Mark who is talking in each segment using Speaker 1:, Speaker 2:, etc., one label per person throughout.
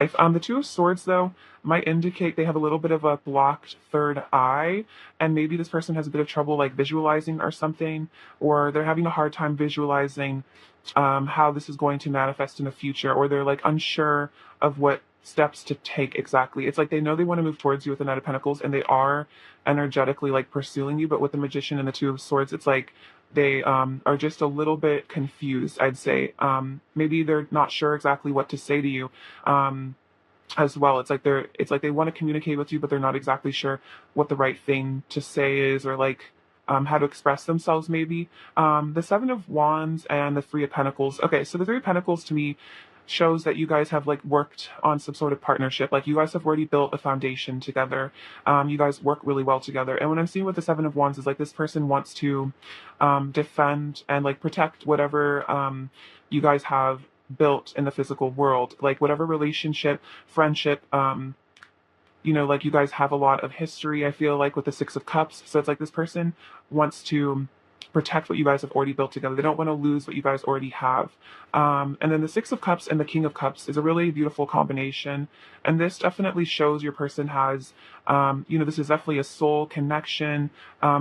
Speaker 1: If the Two of Swords, though, might indicate they have a little bit of a blocked third eye, and maybe this person has a bit of trouble like visualizing or something, or they're having a hard time visualizing how this is going to manifest in the future, or they're like unsure of what steps to take exactly. It's like they know they want to move towards you with the Knight of Pentacles, and they are energetically like pursuing you, but with the Magician and the Two of Swords, it's like they are just a little bit confused, I'd say. Maybe they're not sure exactly what to say to you. As well, it's like they want to communicate with you, but they're not exactly sure what the right thing to say is, or like how to express themselves maybe. The Seven of Wands and the Three of Pentacles. Okay, so the Three of Pentacles to me shows that you guys have like worked on some sort of partnership. Like you guys have already built a foundation together. You guys work really well together. And what I'm seeing with the Seven of Wands is like this person wants to defend and like protect whatever you guys have built in the physical world, like whatever relationship, friendship, like you guys have a lot of history, I feel like, with the Six of Cups. So it's like this person wants to protect what you guys have already built together. They don't want to lose what you guys already have. And then the Six of Cups and the King of Cups is a really beautiful combination. And this definitely shows your person has, this is definitely a soul connection.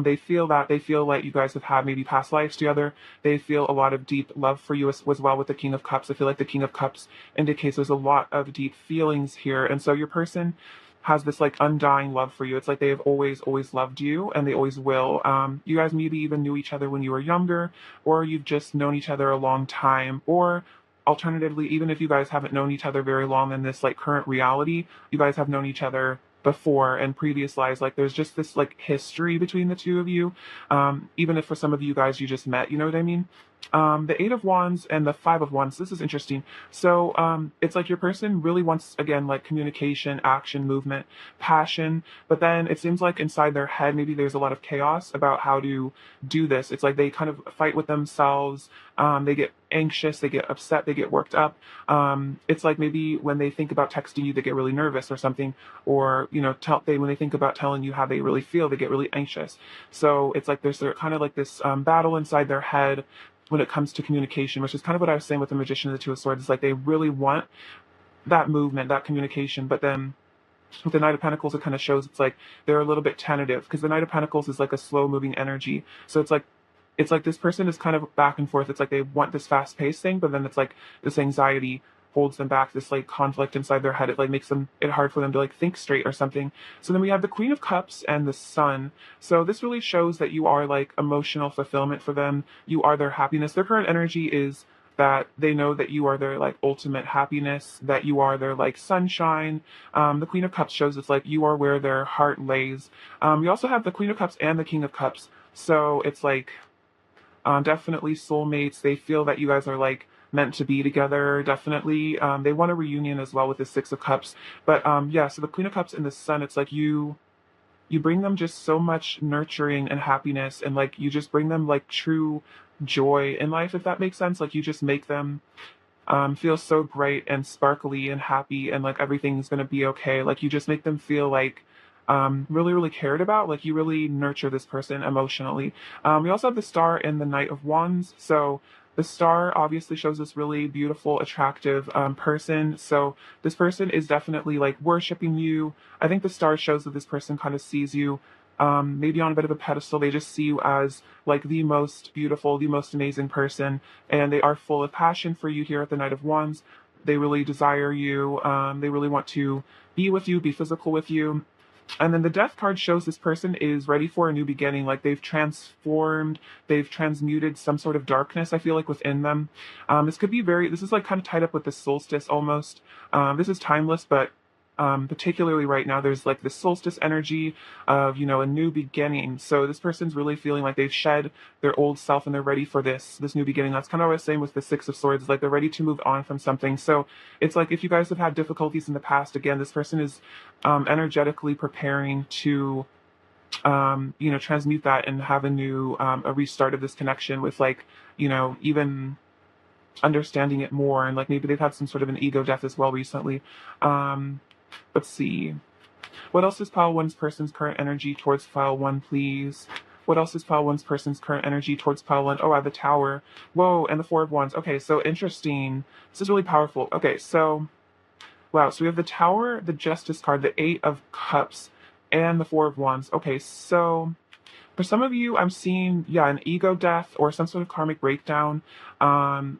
Speaker 1: They feel like you guys have had maybe past lives together. They feel a lot of deep love for you as well with the King of Cups. I feel like the King of Cups indicates there's a lot of deep feelings here. And so your person has this like undying love for you. It's like they have always loved you, and they always will. You guys maybe even knew each other when you were younger, or you've just known each other a long time, or alternatively, even if you guys haven't known each other very long in this like current reality, you guys have known each other before and previous lives. Like there's just this like history between the two of you. Even if for some of you guys you just met, you know what I mean? The Eight of Wands and the Five of Wands, this is interesting. So it's like your person really wants, again, like communication, action, movement, passion, but then it seems like inside their head maybe there's a lot of chaos about how to do this. It's like they kind of fight with themselves. They get anxious, they get upset, they get worked up. It's like maybe when they think about texting you, they get really nervous or something, or when they think about telling you how they really feel, they get really anxious. So it's like there's kind of like this battle inside their head when it comes to communication, which is kind of what I was saying with the Magician and the Two of Swords. It's like they really want that movement, that communication, but then with the Knight of Pentacles, it kind of shows it's like they're a little bit tentative, because the Knight of Pentacles is like a slow moving energy. So it's like this person is kind of back and forth. It's like they want this fast paced thing, but then it's like this anxiety holds them back, this like conflict inside their head. It like makes it hard for them to like think straight or something. So then we have the Queen of Cups and the Sun. So this really shows that you are like emotional fulfillment for them. You are their happiness. Their current energy is that they know that you are their like ultimate happiness, that you are their like sunshine. The Queen of Cups shows it's like you are where their heart lays. You also have the Queen of Cups and the King of Cups. So it's like definitely soulmates. They feel that you guys are like meant to be together. Definitely, they want a reunion as well with the Six of Cups. But yeah, so the Queen of Cups and the Sun, it's like you bring them just so much nurturing and happiness, and like you just bring them like true joy in life, if that makes sense. Like you just make them feel so bright and sparkly and happy, and like everything's gonna be okay. Like you just make them feel like really cared about. Like you really nurture this person emotionally. We also have the Star and the Knight of Wands. So the Star obviously shows this really beautiful, attractive person. So this person is definitely like worshiping you. I think the Star shows that this person kind of sees you maybe on a bit of a pedestal. They just see you as like the most beautiful, the most amazing person, and they are full of passion for you here at the Knight of Wands. They really desire you. They really want to be with you, be physical with you. And then the Death card shows this person is ready for a new beginning. Like they've transformed, they've transmuted some sort of darkness, I feel like, within them. This is like kind of tied up with the solstice almost. This is timeless, but particularly right now, there's like this solstice energy of, a new beginning. So this person's really feeling like they've shed their old self and they're ready for this new beginning. That's kind of what I was saying with the Six of Swords, like they're ready to move on from something. So it's like if you guys have had difficulties in the past, again, this person is energetically preparing to transmute that and have a restart of this connection with like, even understanding it more. And like maybe they've had some sort of an ego death as well recently. Let's see. What else is pile one's person's current energy towards pile one, please? What else is pile one's person's current energy towards pile one? Oh, I have the Tower. Whoa, and the Four of Wands. Okay, so interesting. This is really powerful. Okay, so Wow, so we have the Tower, the Justice card, the Eight of Cups, and the Four of Wands. Okay, so for some of you, I'm seeing, yeah, an ego death or some sort of karmic breakdown. Um,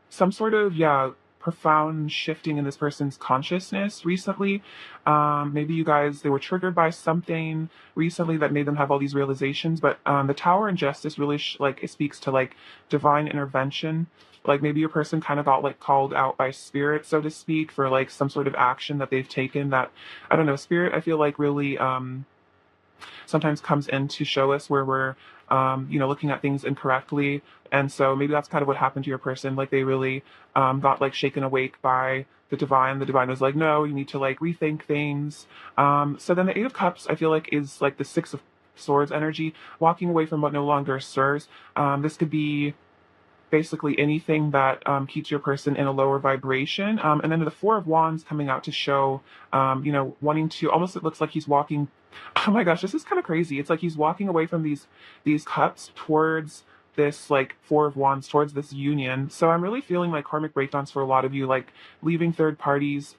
Speaker 1: some sort of, yeah, profound shifting in this person's consciousness recently. Maybe you guys, they were triggered by something recently that made them have all these realizations. But the Tower and Justice really like, it speaks to like divine intervention. Like maybe your person kind of got like called out by spirit, so to speak, for like some sort of action that they've taken that, I don't know, spirit, I feel like really sometimes comes in to show us where we're looking at things incorrectly. And so maybe that's kind of what happened to your person. Like they really got like shaken awake by the divine. The divine was like, no, you need to like rethink things. So then the Eight of Cups, I feel like, is like the Six of Swords energy, walking away from what no longer serves. This could be basically anything that keeps your person in a lower vibration. And then the Four of Wands coming out to show, wanting to almost, it looks like he's walking. Oh my gosh, this is kind of crazy. It's like he's walking away from these cups towards this like Four of Wands, towards this union. So I'm really feeling like karmic breakdowns for a lot of you, like leaving third parties.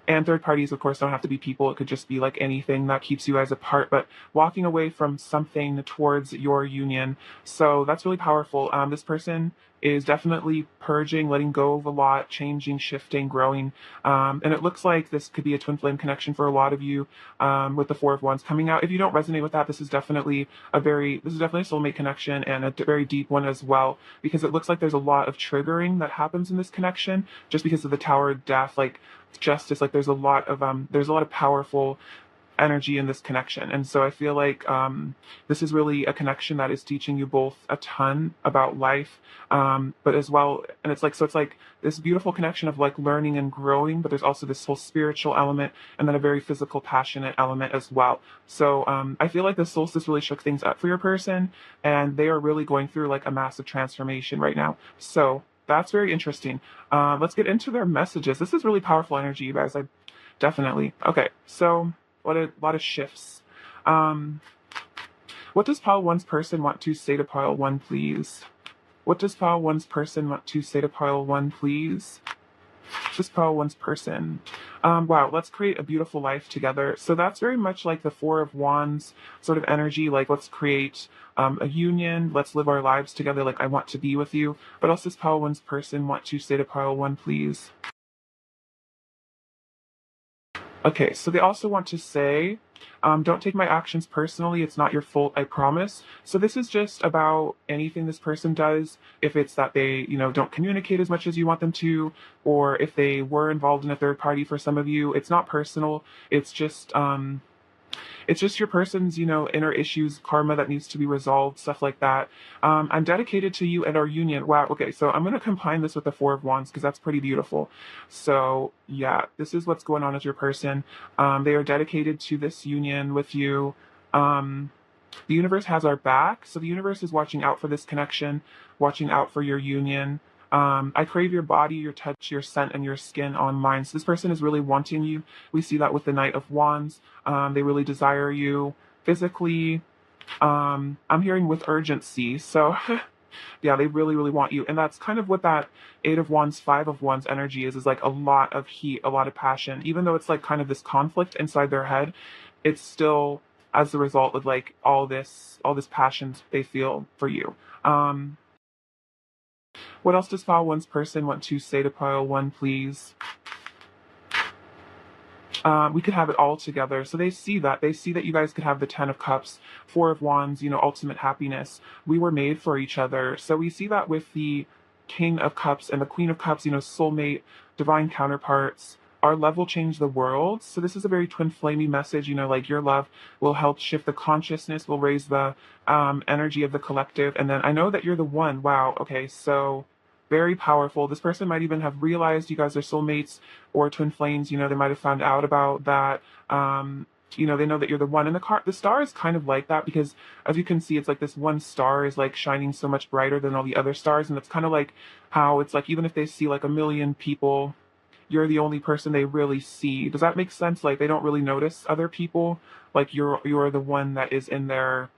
Speaker 1: And third parties, of course, don't have to be people. It could just be like anything that keeps you guys apart, but walking away from something towards your union. So that's really powerful. This person is definitely purging, letting go of a lot, changing, shifting, growing. And it looks like this could be a twin flame connection for a lot of you with the Four of Wands coming out. If you don't resonate with that, this is definitely this is definitely a soulmate connection and a very deep one as well, because it looks like there's a lot of triggering that happens in this connection just because of the Tower of Death, like justice. Like there's a lot of powerful energy in this connection. And so I feel like this is really a connection that is teaching you both a ton about life, but as well, and it's like this beautiful connection of like learning and growing, but there's also this whole spiritual element and then a very physical, passionate element as well. So I feel like the solstice really shook things up for your person, and they are really going through like a massive transformation right now. So that's very interesting. Let's get into their messages. This is really powerful energy, you guys. I definitely. Okay, so what a lot of shifts. What does pile one's person want to say to pile one, please? What does pile one's person want to say to pile one, please? Just pile one's person. Wow, let's create a beautiful life together. So that's very much like the Four of Wands sort of energy. Like, let's create a union. Let's live our lives together. Like, I want to be with you. But also, does pile one's person want to say to pile one, please? Okay, so they also want to say, don't take my actions personally. It's not your fault, I promise. So this is just about anything this person does. If it's that they, don't communicate as much as you want them to, or if they were involved in a third party for some of you, it's not personal. It's just your person's, inner issues, karma that needs to be resolved, stuff like that. I'm dedicated to you and our union. Wow. Okay. So I'm going to combine this with the Four of Wands because that's pretty beautiful. So yeah, this is what's going on with your person. They are dedicated to this union with you. The universe has our back. So the universe is watching out for this connection, watching out for your union. I crave your body, your touch, your scent, and your skin on mine. So this person is really wanting you. We see that with the Knight of Wands. They really desire you physically. I'm hearing with urgency. So yeah, they really, really want you. And that's kind of what that Eight of Wands, Five of Wands energy is like a lot of heat, a lot of passion. Even though it's like kind of this conflict inside their head, it's still as a result of like all this passion they feel for you. What else does pile one's person want to say to pile one, please? We could have it all together. So they see that. They see that you guys could have the Ten of Cups, Four of Wands, ultimate happiness. We were made for each other. So we see that with the King of Cups and the Queen of Cups, soulmate, divine counterparts. Our love will change the world. So this is a very twin flamey message, like your love will help shift the consciousness, will raise the energy of the collective. And then I know that you're the one. Wow. Okay. So very powerful. This person might even have realized you guys are soulmates or twin flames. They might have found out about that. They know that you're the one. And the star is kind of like that because, as you can see, it's like this one star is like shining so much brighter than all the other stars, and it's kind of like how it's like even if they see like a million people, you're the only person they really see. Does that make sense? Like they don't really notice other people. Like you're the one that is in their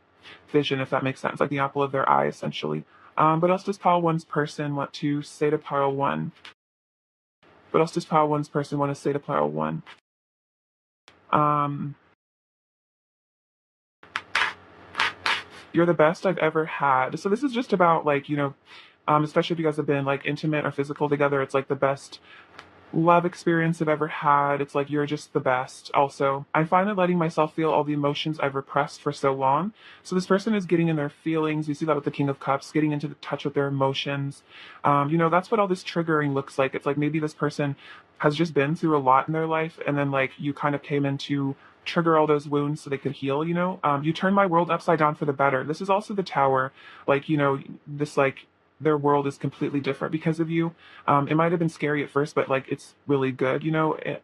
Speaker 1: vision, if that makes sense. Like the apple of their eye, essentially. What else does pile one's person want to say to pile one? What else does pile one's person want to say to pile one? Um, you're the best I've ever had. So this is just about like, especially if you guys have been like intimate or physical together, it's like the best love experience I've ever had. It's like you're just the best. Also, I'm finally letting myself feel all the emotions I've repressed for so long. So this person is getting in their feelings. We see that with the King of Cups, getting into the touch with their emotions. That's what all this triggering looks like. It's like maybe this person has just been through a lot in their life, and then like you kind of came in to trigger all those wounds so they could heal. You turn my world upside down for the better. This is also the Tower. Like this like their world is completely different because of you. It might have been scary at first, but like it's really good,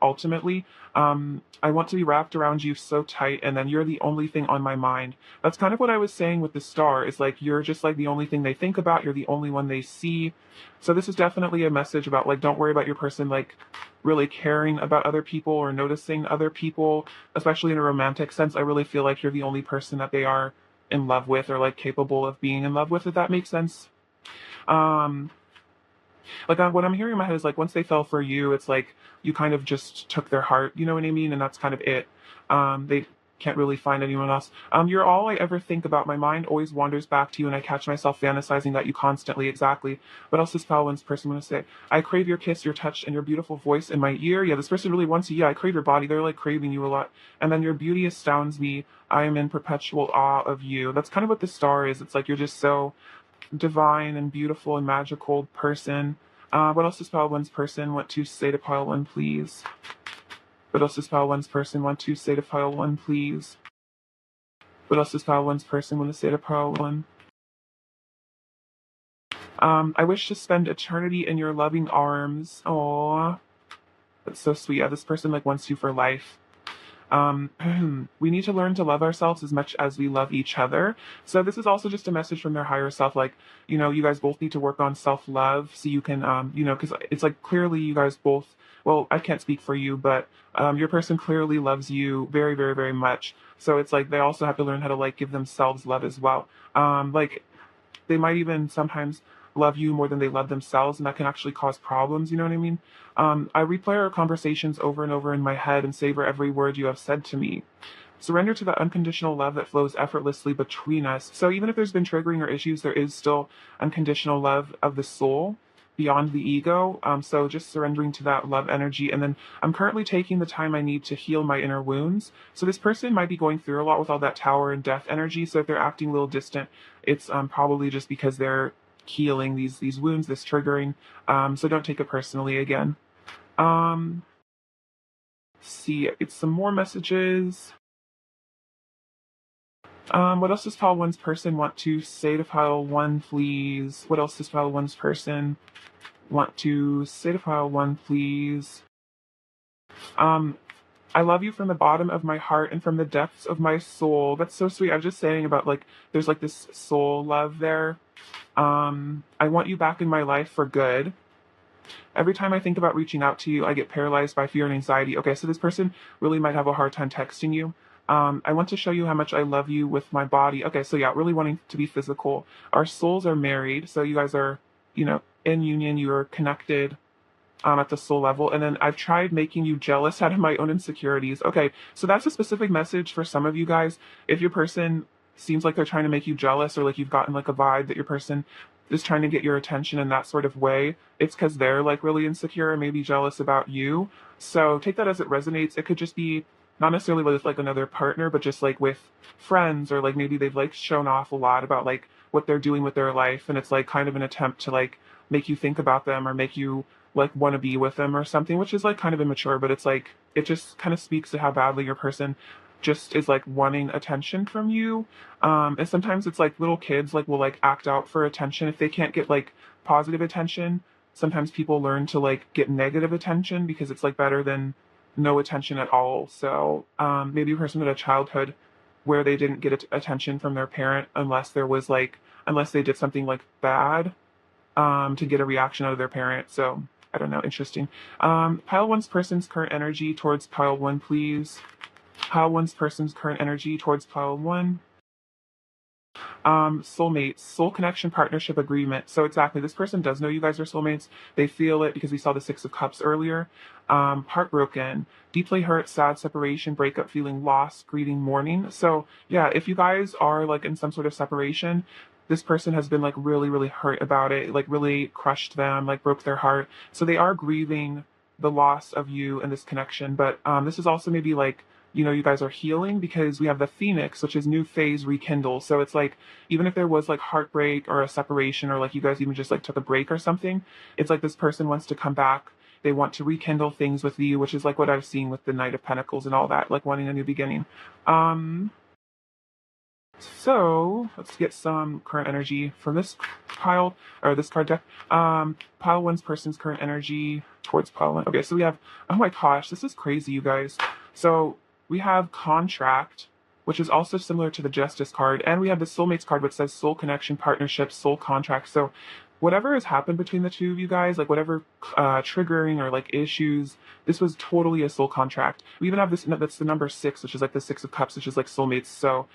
Speaker 1: ultimately. I want to be wrapped around you so tight, and then you're the only thing on my mind. That's kind of what I was saying with the star, is like you're just like the only thing they think about, you're the only one they see. So this is definitely a message about like don't worry about your person like really caring about other people or noticing other people, especially in a romantic sense. I really feel like you're the only person that they are in love with or like capable of being in love with, if that makes sense. Um, what I'm hearing in my head is like once they fell for you, it's like you kind of just took their heart, you know what I mean? And that's kind of it. They can't really find anyone else. You're all I ever think about. My mind always wanders back to you, and I catch myself fantasizing that you constantly. Exactly. What else does Palwin's person want to say? I crave your kiss, your touch, and your beautiful voice in my ear. Yeah, this person really wants you. Yeah, I crave your body. They're like craving you a lot. And then your beauty astounds me. I am in perpetual awe of you. That's kind of what the star is. It's like you're just so divine and beautiful and magical person. What else does pile one's person want to say to pile one, please? What else does pile one's person want to say to pile one, please? What else does pile one's person want to say to pile one? I wish to spend eternity in your loving arms. Aww, that's so sweet. Yeah, this person like wants you for life. We need to learn to love ourselves as much as we love each other. So this is also just a message from their higher self. Like, you guys both need to work on self-love so you can, because it's like clearly you guys both, well, I can't speak for you, but your person clearly loves you very, very, very much. So it's like they also have to learn how to like give themselves love as well. Like they might even sometimes love you more than they love themselves, and that can actually cause problems. You know what I mean? I replay our conversations over and over in my head and savor every word you have said to me. Surrender to that unconditional love that flows effortlessly between us. So even if there's been triggering or issues, there is still unconditional love of the soul beyond the ego. So just surrendering to that love energy. And then I'm currently taking the time I need to heal my inner wounds. So this person might be going through a lot with all that tower and death energy. So if they're acting a little distant, it's probably just because they're healing these wounds, this triggering. So don't take it personally again. Um, see, it's some more messages. What else does pile one's person want to say to pile one, please? What else does pile one's person want to say to pile one, please? Um, I love you from the bottom of my heart and from the depths of my soul. That's so sweet. I was just saying about like there's like this soul love there. I want you back in my life for good. Every time I think about reaching out to you, I get paralyzed by fear and anxiety. Okay, so this person really might have a hard time texting you. I want to show you how much I love you with my body. Okay, so yeah, really wanting to be physical. Our souls are married, so you guys are, in union, you are connected at the soul level. And then I've tried making you jealous out of my own insecurities. Okay, so that's a specific message for some of you guys. If your person seems like they're trying to make you jealous, or like you've gotten like a vibe that your person is trying to get your attention in that sort of way, it's because they're like really insecure and maybe jealous about you. So take that as it resonates. It could just be not necessarily with like another partner, but just like with friends, or like maybe they've like shown off a lot about like what they're doing with their life, and it's like kind of an attempt to like make you think about them or make you like want to be with them or something, which is like kind of immature, but it's like it just kind of speaks to how badly your person just is like wanting attention from you. And sometimes it's like little kids like will like act out for attention if they can't get like positive attention. Sometimes people learn to like get negative attention because it's like better than no attention at all. So maybe a person had a childhood where they didn't get attention from their parent unless they did something like bad to get a reaction out of their parent. So I don't know, interesting. Pile one's person's current energy towards pile one, please. Pile one's person's current energy towards pile one. Soulmates, soul connection, partnership, agreement. So exactly, this person does know you guys are soulmates. They feel it because we saw the Six of Cups earlier. Heartbroken, deeply hurt, sad, separation, breakup, feeling lost, grieving, mourning. So yeah, if you guys are like in some sort of separation, this person has been like really, really hurt about it, like really crushed them, like broke their heart. So they are grieving the loss of you and this connection. But this is also maybe like, you guys are healing because we have the Phoenix, which is new phase, rekindle. So it's like, even if there was like heartbreak or a separation, or like you guys even just like took a break or something, it's like this person wants to come back. They want to rekindle things with you, which is like what I've seen with the Knight of Pentacles and all that, like wanting a new beginning. Um, so let's get some current energy from this pile, or this card deck. Pile one's person's current energy towards pile one. Okay, so we have, oh my gosh, this is crazy, you guys. So we have contract, which is also similar to the justice card, and we have the soulmates card, which says soul connection, partnership, soul contract. So whatever has happened between the two of you guys, like whatever triggering or like issues, this was totally a soul contract. We even have this, that's the number 6, which is like the Six of Cups, which is like soulmates. So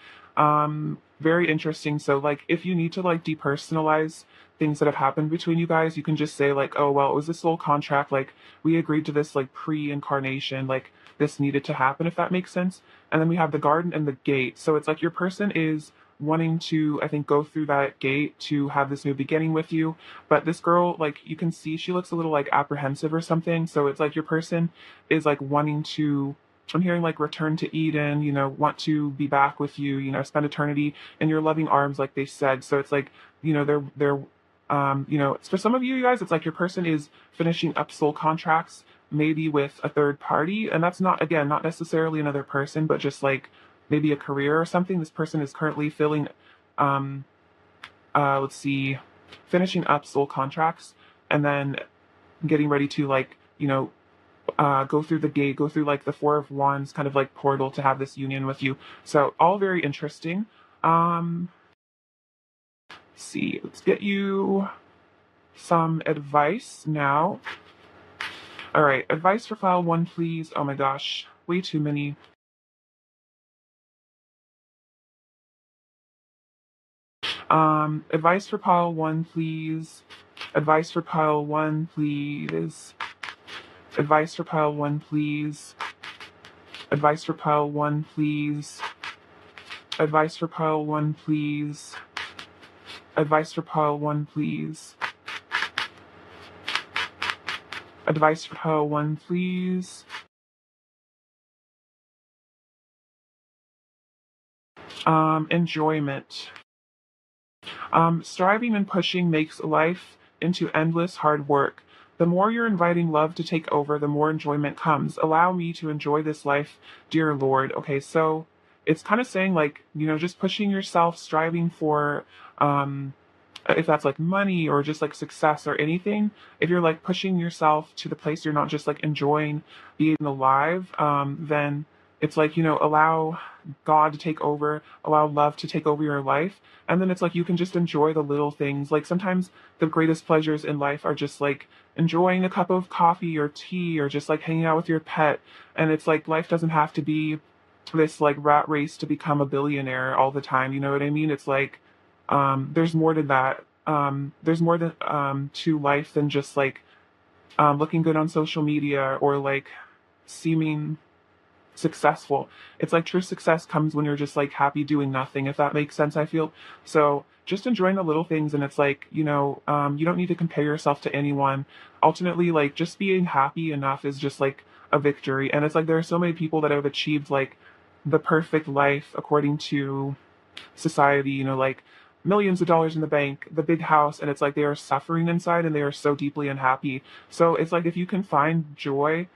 Speaker 1: very interesting. So like if you need to like depersonalize things that have happened between you guys, you can just say like, oh well, it was a soul contract, like we agreed to this like pre-incarnation, like this needed to happen, if that makes sense. And then we have the garden and the gate. So it's like your person is wanting to, I think, go through that gate to have this new beginning with you. But this girl, like you can see, she looks a little like apprehensive or something. So it's like your person is like wanting to, I'm hearing like return to Eden, want to be back with you, spend eternity in your loving arms, like they said. So it's like, they're for some of you guys, it's like your person is finishing up soul contracts, maybe with a third party. And that's not, again, not necessarily another person, but just like maybe a career or something. This person is currently filling, let's see, finishing up soul contracts and then getting ready to like, go through the gate, go through like the Four of Wands kind of like portal to have this union with you. So all very interesting. Let's see, let's get you some advice now. All right, advice for file one, please. Oh my gosh, way too many. Advice for pile one, please. Advice for pile one, please. Advice for pile one, please. Advice for pile one, please. Advice for pile one, please. Advice for pile one, please. Advice for pile one, please. Enjoyment. Striving and pushing makes life into endless hard work. The more you're inviting love to take over, the more enjoyment comes. Allow me to enjoy this life, dear Lord. Okay, so it's kind of saying like, just pushing yourself, striving for, if that's like money or just like success or anything, if you're like pushing yourself to the place you're not just like enjoying being alive, then it's like, allow God to take over, allow love to take over your life. And then it's like you can just enjoy the little things. Like sometimes the greatest pleasures in life are just like enjoying a cup of coffee or tea or just like hanging out with your pet. And it's like life doesn't have to be this like rat race to become a billionaire all the time. You know what I mean? It's like there's more to that. There's more to life than just like looking good on social media or like seeming successful. It's like true success comes when you're just like happy doing nothing, if that makes sense, I feel. So just enjoying the little things, and it's like, you don't need to compare yourself to anyone. Ultimately, like just being happy enough is just like a victory. And it's like there are so many people that have achieved like the perfect life according to society, like millions of dollars in the bank, the big house, and it's like they are suffering inside and they are so deeply unhappy. So it's like if you can find joy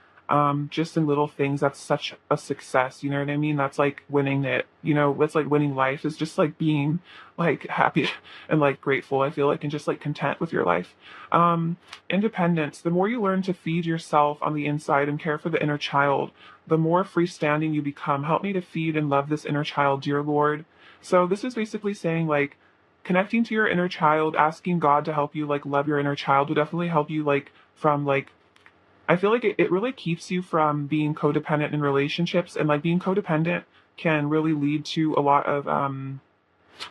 Speaker 1: just in little things, that's such a success. You know what I mean? That's like winning it. It's like winning life is just like being like happy and like grateful, I feel like, and just like content with your life. Independence. The more you learn to feed yourself on the inside and care for the inner child, the more freestanding you become. Help me to feed and love this inner child, dear Lord. So this is basically saying like connecting to your inner child, asking God to help you like love your inner child will definitely help you like from like, I feel like it really keeps you from being codependent in relationships, and like being codependent can really lead to a lot of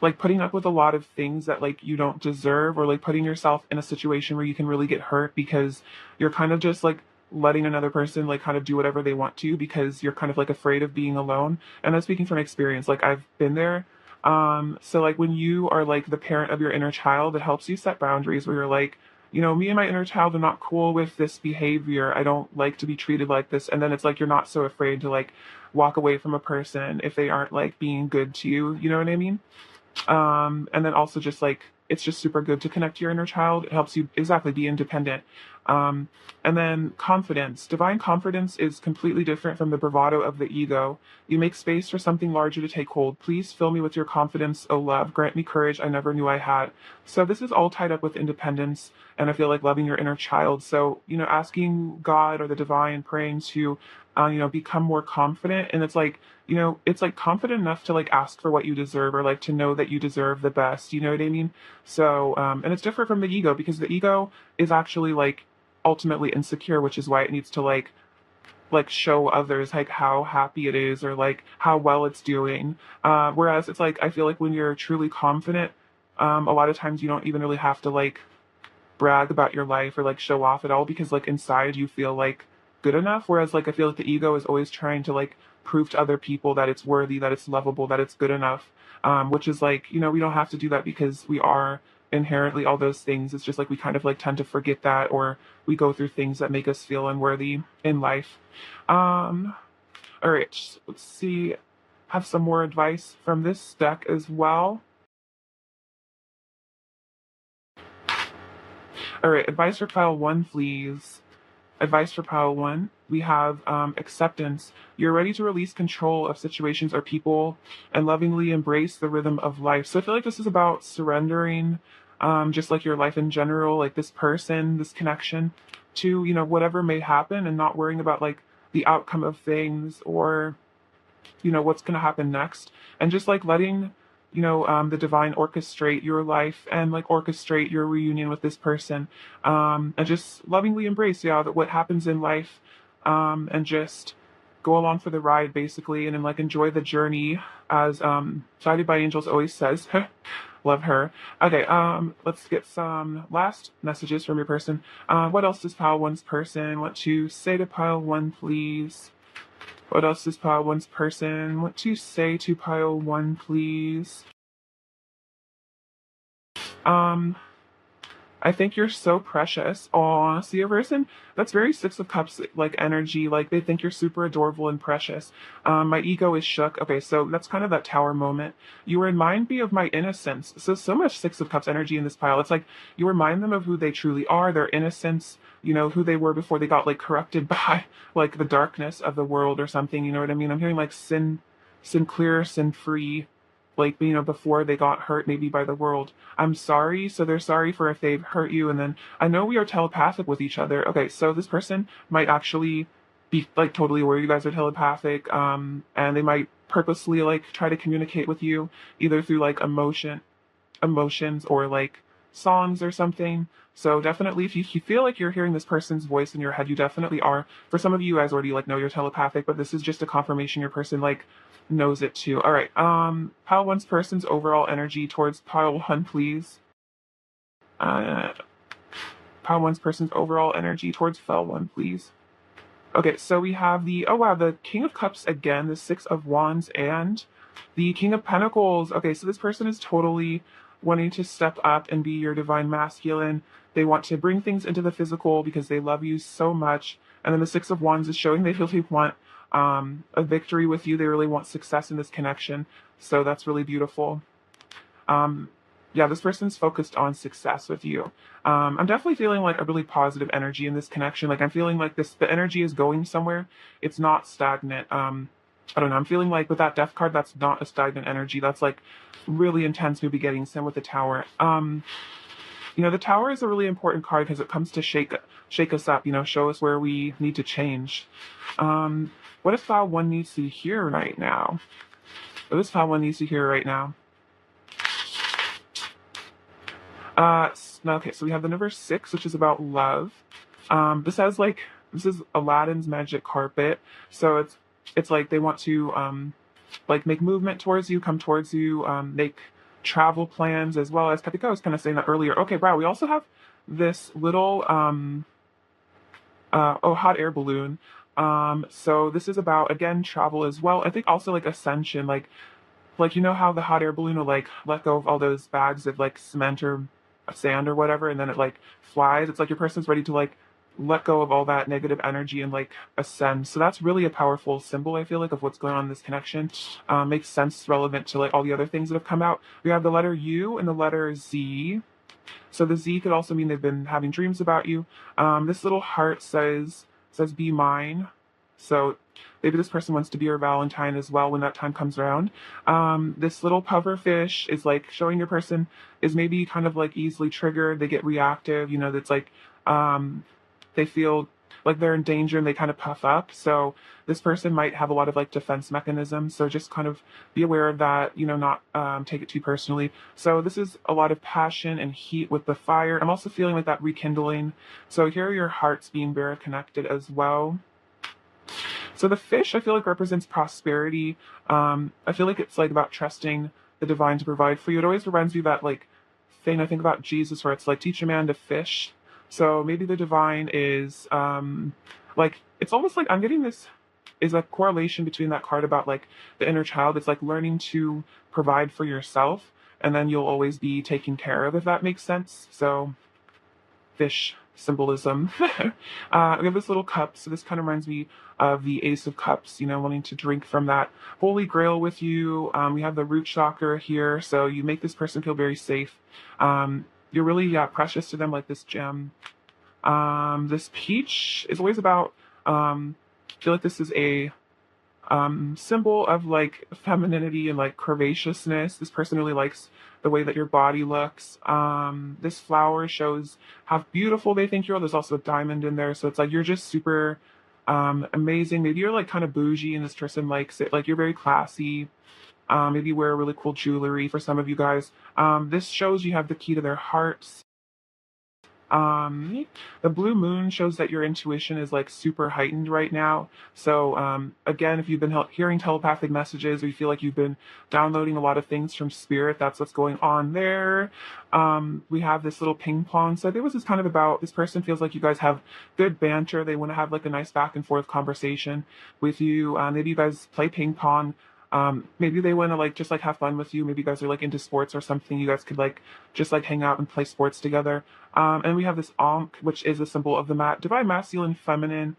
Speaker 1: like putting up with a lot of things that like you don't deserve, or like putting yourself in a situation where you can really get hurt because you're kind of just like letting another person like kind of do whatever they want to because you're kind of like afraid of being alone. And I'm speaking from experience, like I've been there. So like when you are like the parent of your inner child, it helps you set boundaries where you're like, me and my inner child are not cool with this behavior. I don't like to be treated like this. And then it's like you're not so afraid to like walk away from a person if they aren't like being good to you. You know what I mean? And then also just like it's just super good to connect to your inner child. It helps you exactly be independent. Um, and then confidence. Divine confidence is completely different from the bravado of the ego. You make space for something larger to take hold. Please fill me with your confidence, O love. Grant me courage I never knew I had. So this is all tied up with independence, and I feel like loving your inner child. So, asking God or the divine, praying to, become more confident. And it's like confident enough to like ask for what you deserve, or like to know that you deserve the best. You know what I mean? So, and it's different from the ego because the ego is actually like ultimately insecure, which is why it needs to like show others like how happy it is or like how well it's doing. Whereas it's like I feel like when you're truly confident, a lot of times you don't even really have to like brag about your life or like show off at all because like inside you feel like good enough. Whereas like I feel like the ego is always trying to like prove to other people that it's worthy, that it's lovable, that it's good enough. Which is like, we don't have to do that because we are inherently all those things. It's just like we kind of like tend to forget that, or we go through things that make us feel unworthy in life. Um, all right, let's see. Have some more advice from this deck as well. All right, advice for pile one, please. Advice for pile one. We have acceptance. You're ready to release control of situations or people and lovingly embrace the rhythm of life. So I feel like this is about surrendering, just like your life in general, like this person, this connection to, whatever may happen, and not worrying about like the outcome of things, or what's going to happen next, and just like letting the divine orchestrate your life and like orchestrate your reunion with this person, and just lovingly embrace that what happens in life, and just go along for the ride basically, and then like enjoy the journey as guided by angels always says. Love her. Okay, let's get some last messages from your person. What else does pile one's person want to say to pile one, please? What else does pile one's person want to say to pile one, please? Um, I think you're so precious. Aw, see a person? That's very Six of Cups like energy. Like they think you're super adorable and precious. My ego is shook. Okay, so that's kind of that tower moment. You remind me of my innocence. So much Six of Cups energy in this pile. It's like you remind them of who they truly are, their innocence, who they were before they got like corrupted by like the darkness of the world or something. You know what I mean? I'm hearing like sin clear, sin free, like, before they got hurt maybe by the world. I'm sorry. So they're sorry for if they've hurt you. And then I know we are telepathic with each other. Okay, so this person might actually be like totally aware you guys are telepathic. And they might purposely like try to communicate with you either through like emotions or like songs or something. So definitely, if you feel like you're hearing this person's voice in your head, you definitely are. For some of you guys already like know you're telepathic, but this is just a confirmation your person like knows it too. All right. Pile one's person's overall energy towards pile one, please. Uh, Pile one's person's overall energy towards pile one, please. Okay, so we have the King of Cups again, the Six of Wands, and the King of Pentacles. Okay, so this person is totally wanting to step up and be your divine masculine. They want to bring things into the physical because they love you so much. And then the Six of Wands is showing they really want a victory with you. They really want success in this connection. So that's really beautiful. Yeah, this person's focused on success with you. I'm definitely feeling like a really positive energy in this connection. Like I'm feeling like the energy is going somewhere. It's not stagnant. I don't know. I'm feeling like with that death card, that's not a stagnant energy. That's like really intense, maybe getting some with the tower. The tower is a really important card because it comes to shake us up, show us where we need to change. What if file one needs to hear right now? What does file one needs to hear right now? Okay, so we have the number 6, which is about love. This is Aladdin's magic carpet. So it's like they want to like make movement towards you, come towards you, make travel plans, as well as, I think I was kind of saying that earlier. Okay, wow, we also have this little hot air balloon. So this is about, again, travel as well. I think also like ascension, like you know how the hot air balloon will like let go of all those bags of like cement or sand or whatever, and then it like flies. It's like your person's ready to like let go of all that negative energy and like ascend. So that's really a powerful symbol, I feel like, of what's going on in this connection. Makes sense, relevant to like all the other things that have come out. We have the letter U and the letter Z. So the Z could also mean they've been having dreams about you. This little heart says be mine. So maybe this person wants to be your Valentine as well when that time comes around. This little puffer fish is like showing your person is maybe kind of like easily triggered. They get reactive. You know, that's like they feel like they're in danger and they kind of puff up. So this person might have a lot of like defense mechanisms. So just kind of be aware of that, you know, not take it too personally. So this is a lot of passion and heat with the fire. I'm also feeling like that rekindling. So here are your hearts being very connected as well. So the fish, I feel like, represents prosperity. I feel like it's like about trusting the divine to provide for you. It always reminds me of that like thing I think about Jesus where it's like teach a man to fish. So maybe the divine is like it's almost like I'm getting this is a correlation between that card about like the inner child. It's like learning to provide for yourself and then you'll always be taken care of, if that makes sense. So fish symbolism. We have this little cup, so this kind of reminds me of the Ace of Cups, you know, wanting to drink from that Holy Grail with you. We have the root chakra here, so you make this person feel very safe. You're really precious to them, like this gem. This peach is always about, I feel like this is a symbol of like femininity and like curvaceousness. This person really likes the way that your body looks. This flower shows how beautiful they think you are. There's also a diamond in there, so it's like you're just super amazing. Maybe you're like kind of bougie and this person likes it. Like you're very classy. Maybe you wear really cool jewelry for some of you guys. This shows you have the key to their hearts. The blue moon shows that your intuition is like super heightened right now. So, again, if you've been hearing telepathic messages or you feel like you've been downloading a lot of things from spirit, that's what's going on there. We have this little ping pong. So I think this is kind of about this person feels like you guys have good banter. They want to have like a nice back and forth conversation with you. Maybe you guys play ping pong. Maybe they want to like just like have fun with you. Maybe you guys are like into sports or something. You guys could like just like hang out and play sports together. And we have this Ankh, which is a symbol of the divine masculine, feminine,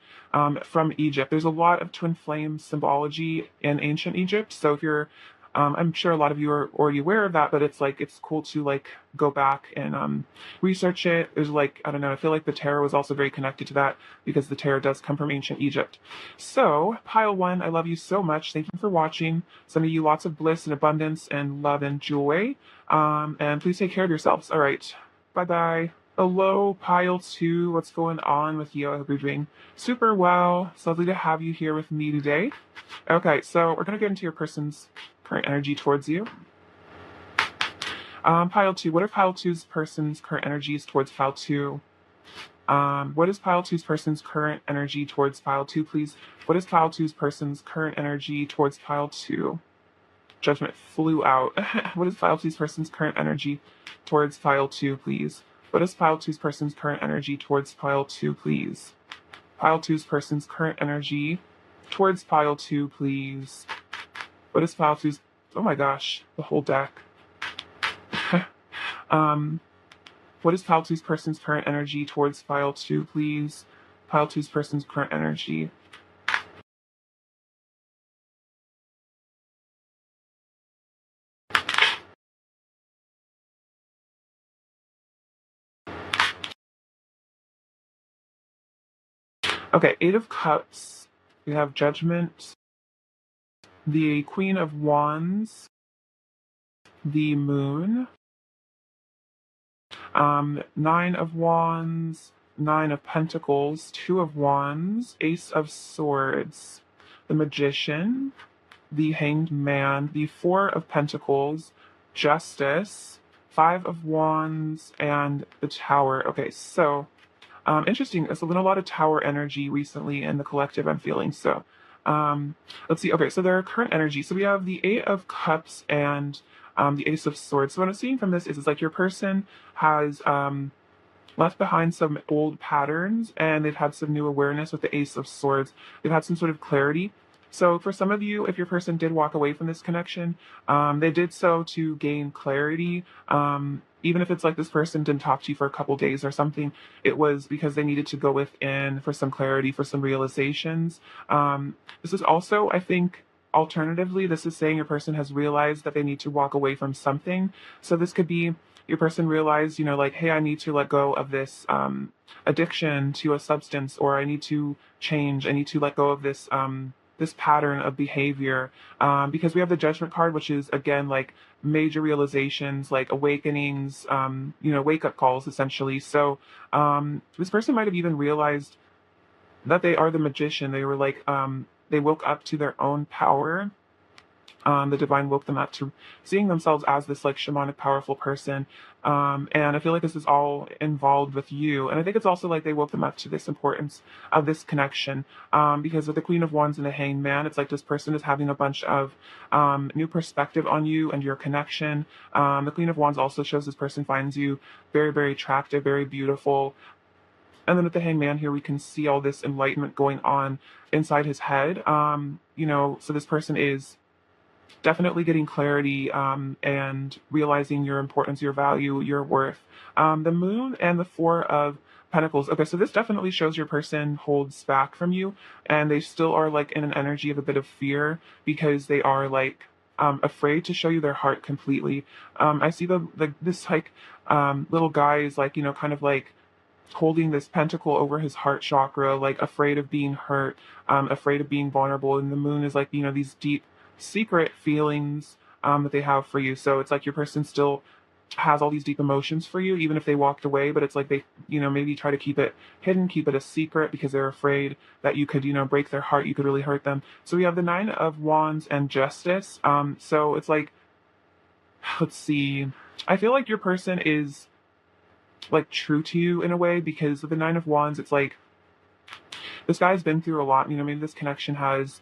Speaker 1: from Egypt. There's a lot of twin flame symbology in ancient Egypt. So if you're, I'm sure a lot of you are already aware of that, but it's like it's cool to like go back and research it. There's like I don't know. I feel like the tarot was also very connected to that because the tarot does come from ancient Egypt. So pile one, I love you so much. Thank you for watching. Sending you lots of bliss and abundance and love and joy. And please take care of yourselves. All right. Bye bye. Hello, pile two. What's going on with you? I hope you're doing super well. It's lovely to have you here with me today. Okay, so we're going to get into your person's current energy towards you. Pile two. What are pile two's person's current energies towards pile two? What is pile two's person's current energy towards pile two, please? What is pile two's person's current energy towards pile two? Judgment flew out. What is pile two's person's current energy towards pile two, please? What is pile two's person's current energy towards pile two, please? Pile two's person's current energy towards pile two, please. What is pile two's? Oh my gosh, the whole deck. What is pile two's person's current energy towards pile two, please? Pile two's person's current energy. Okay, Eight of Cups. We have Judgment. The Queen of Wands. The Moon. Nine of Wands. Nine of Pentacles. Two of Wands. Ace of Swords. The Magician. The Hanged Man. The Four of Pentacles. Justice. Five of Wands. And the Tower. Okay, so interesting. There's been a lot of tower energy recently in the collective, I'm feeling. So let's see. Okay, so there are current energy. So we have the Eight of Cups and the Ace of Swords. So what I'm seeing from this is it's like your person has left behind some old patterns and they've had some new awareness with the Ace of Swords. They've had some sort of clarity. So for some of you, if your person did walk away from this connection, they did so to gain clarity. Even if it's like this person didn't talk to you for a couple days or something, it was because they needed to go within for some clarity, for some realizations. This is also, I think, alternatively, this is saying your person has realized that they need to walk away from something. So this could be your person realized, like, hey, I need to let go of this addiction to a substance, or I need to change. I need to let go of this pattern of behavior, because we have the Judgment card, which is again like major realizations, like awakenings, wake up calls essentially. So this person might have even realized that they are the magician. They were like they woke up to their own power. The divine woke them up to seeing themselves as this like shamanic powerful person. And I feel like this is all involved with you. And I think it's also like they woke them up to this importance of this connection. Because with the Queen of Wands and the Hanged Man, it's like this person is having a bunch of new perspective on you and your connection. The Queen of Wands also shows this person finds you very, very attractive, very beautiful. And then with the Hanged Man here, we can see all this enlightenment going on inside his head. So this person is definitely getting clarity, and realizing your importance, your value, your worth. The Moon and the Four of Pentacles. Okay, so this definitely shows your person holds back from you, and they still are like in an energy of a bit of fear because they are like afraid to show you their heart completely. I see this like little guy is like kind of like holding this pentacle over his heart chakra, like afraid of being hurt, afraid of being vulnerable. And the Moon is like these deep secret feelings that they have for you. So it's like your person still has all these deep emotions for you, even if they walked away, but it's like they, maybe try to keep it hidden, keep it a secret because they're afraid that you could, break their heart, you could really hurt them. So we have the Nine of Wands and Justice. So it's like, let's see, I feel like your person is like true to you in a way, because with the Nine of Wands, it's like this guy's been through a lot. Maybe this connection has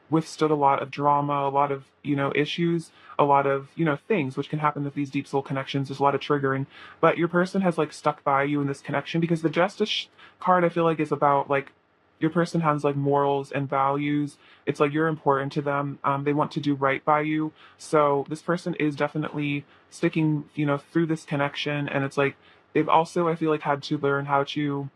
Speaker 1: withstood a lot of drama, a lot of, issues, a lot of, things which can happen with these deep soul connections. There's a lot of triggering, but your person has like stuck by you in this connection because the Justice card, I feel like, is about like your person has like morals and values. It's like you're important to them. They want to do right by you. So this person is definitely sticking, through this connection. And it's like, they've also, I feel like, had to learn how to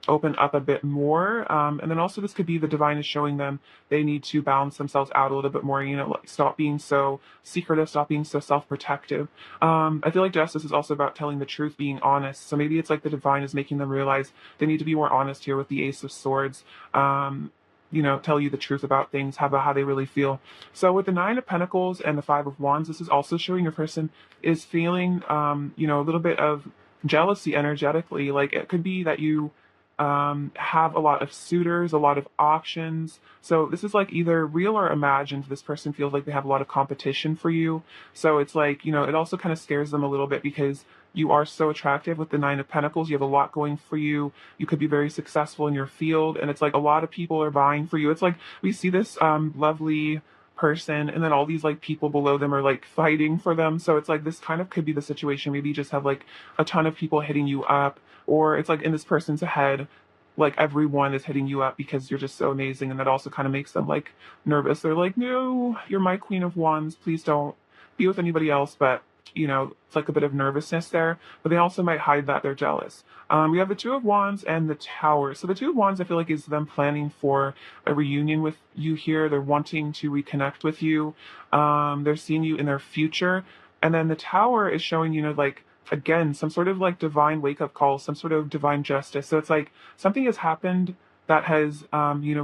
Speaker 1: open up a bit more. And then also this could be the divine is showing them they need to balance themselves out a little bit more, like stop being so secretive, stop being so self-protective. I feel like Justice is also about telling the truth, being honest. So maybe it's like the divine is making them realize they need to be more honest here with the Ace of Swords. Tell you the truth about things, about how they really feel. So with the Nine of Pentacles and the Five of Wands, this is also showing your person is feeling, a little bit of jealousy energetically. Like it could be that you have a lot of suitors, a lot of options. So this is like either real or imagined. This person feels like they have a lot of competition for you. So it's like, it also kind of scares them a little bit because you are so attractive with the Nine of Pentacles. You have a lot going for you. You could be very successful in your field. And it's like a lot of people are vying for you. It's like we see this lovely person and then all these like people below them are like fighting for them. So it's like this kind of could be the situation. Maybe you just have like a ton of people hitting you up, or it's like in this person's head, like everyone is hitting you up because you're just so amazing. And that also kind of makes them like nervous. They're like, no, you're my Queen of Wands. Please don't be with anybody else. But it's like a bit of nervousness there, but they also might hide that they're jealous. We have the Two of Wands and the Tower. So the Two of Wands, I feel like, is them planning for a reunion with you here. They're wanting to reconnect with you. They're seeing you in their future. And then the Tower is showing, like, again, some sort of like divine wake-up call, some sort of divine justice. So it's like something has happened that has,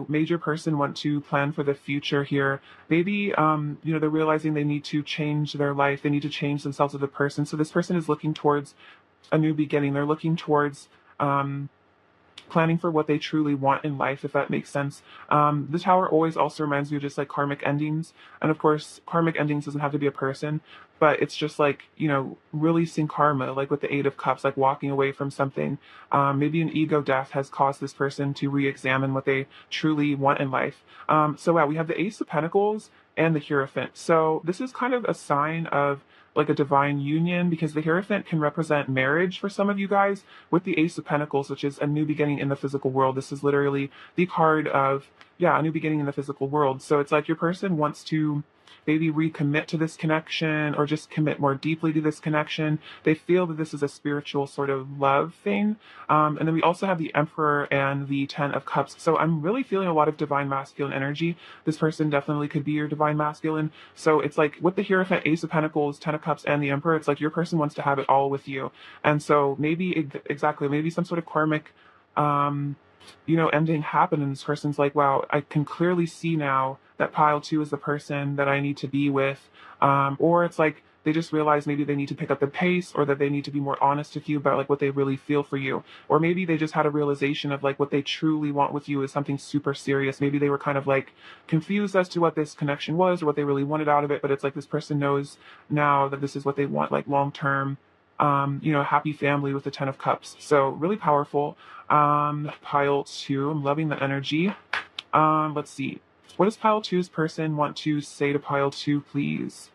Speaker 1: made your person want to plan for the future here. Maybe, they're realizing they need to change their life. They need to change themselves as a person. So this person is looking towards a new beginning. They're looking towards, planning for what they truly want in life, if that makes sense. The Tower always also reminds me of just like karmic endings. And of course, karmic endings doesn't have to be a person, but it's just like, releasing karma, like with the Eight of Cups, like walking away from something. Maybe an ego death has caused this person to re-examine what they truly want in life. So wow, we have the Ace of Pentacles and the Hierophant. So this is kind of a sign of like a divine union, because the Hierophant can represent marriage for some of you guys, with the Ace of Pentacles, which is a new beginning in the physical world. This is literally the card of, yeah, a new beginning in the physical world. So it's like your person wants to maybe recommit to this connection, or just commit more deeply to this connection. They feel that this is a spiritual sort of love thing. And then we also have the Emperor and the Ten of Cups. So I'm really feeling a lot of divine masculine energy. This person definitely could be your divine masculine. So it's like with the Hierophant, Ace of Pentacles, Ten of Cups, and the Emperor, it's like your person wants to have it all with you. And so maybe, exactly, maybe some sort of karmic, ending happened, and this person's like, wow, I can clearly see now that pile two is the person that I need to be with. Or it's like they just realize maybe they need to pick up the pace, or that they need to be more honest with you about like what they really feel for you. Or maybe they just had a realization of like what they truly want with you is something super serious. Maybe they were kind of like confused as to what this connection was, or what they really wanted out of it. But it's like this person knows now that this is what they want, like long term, happy family with the Ten of Cups. So really powerful. Pile two, I'm loving the energy. Let's see. What does pile two's person want to say to pile two, please?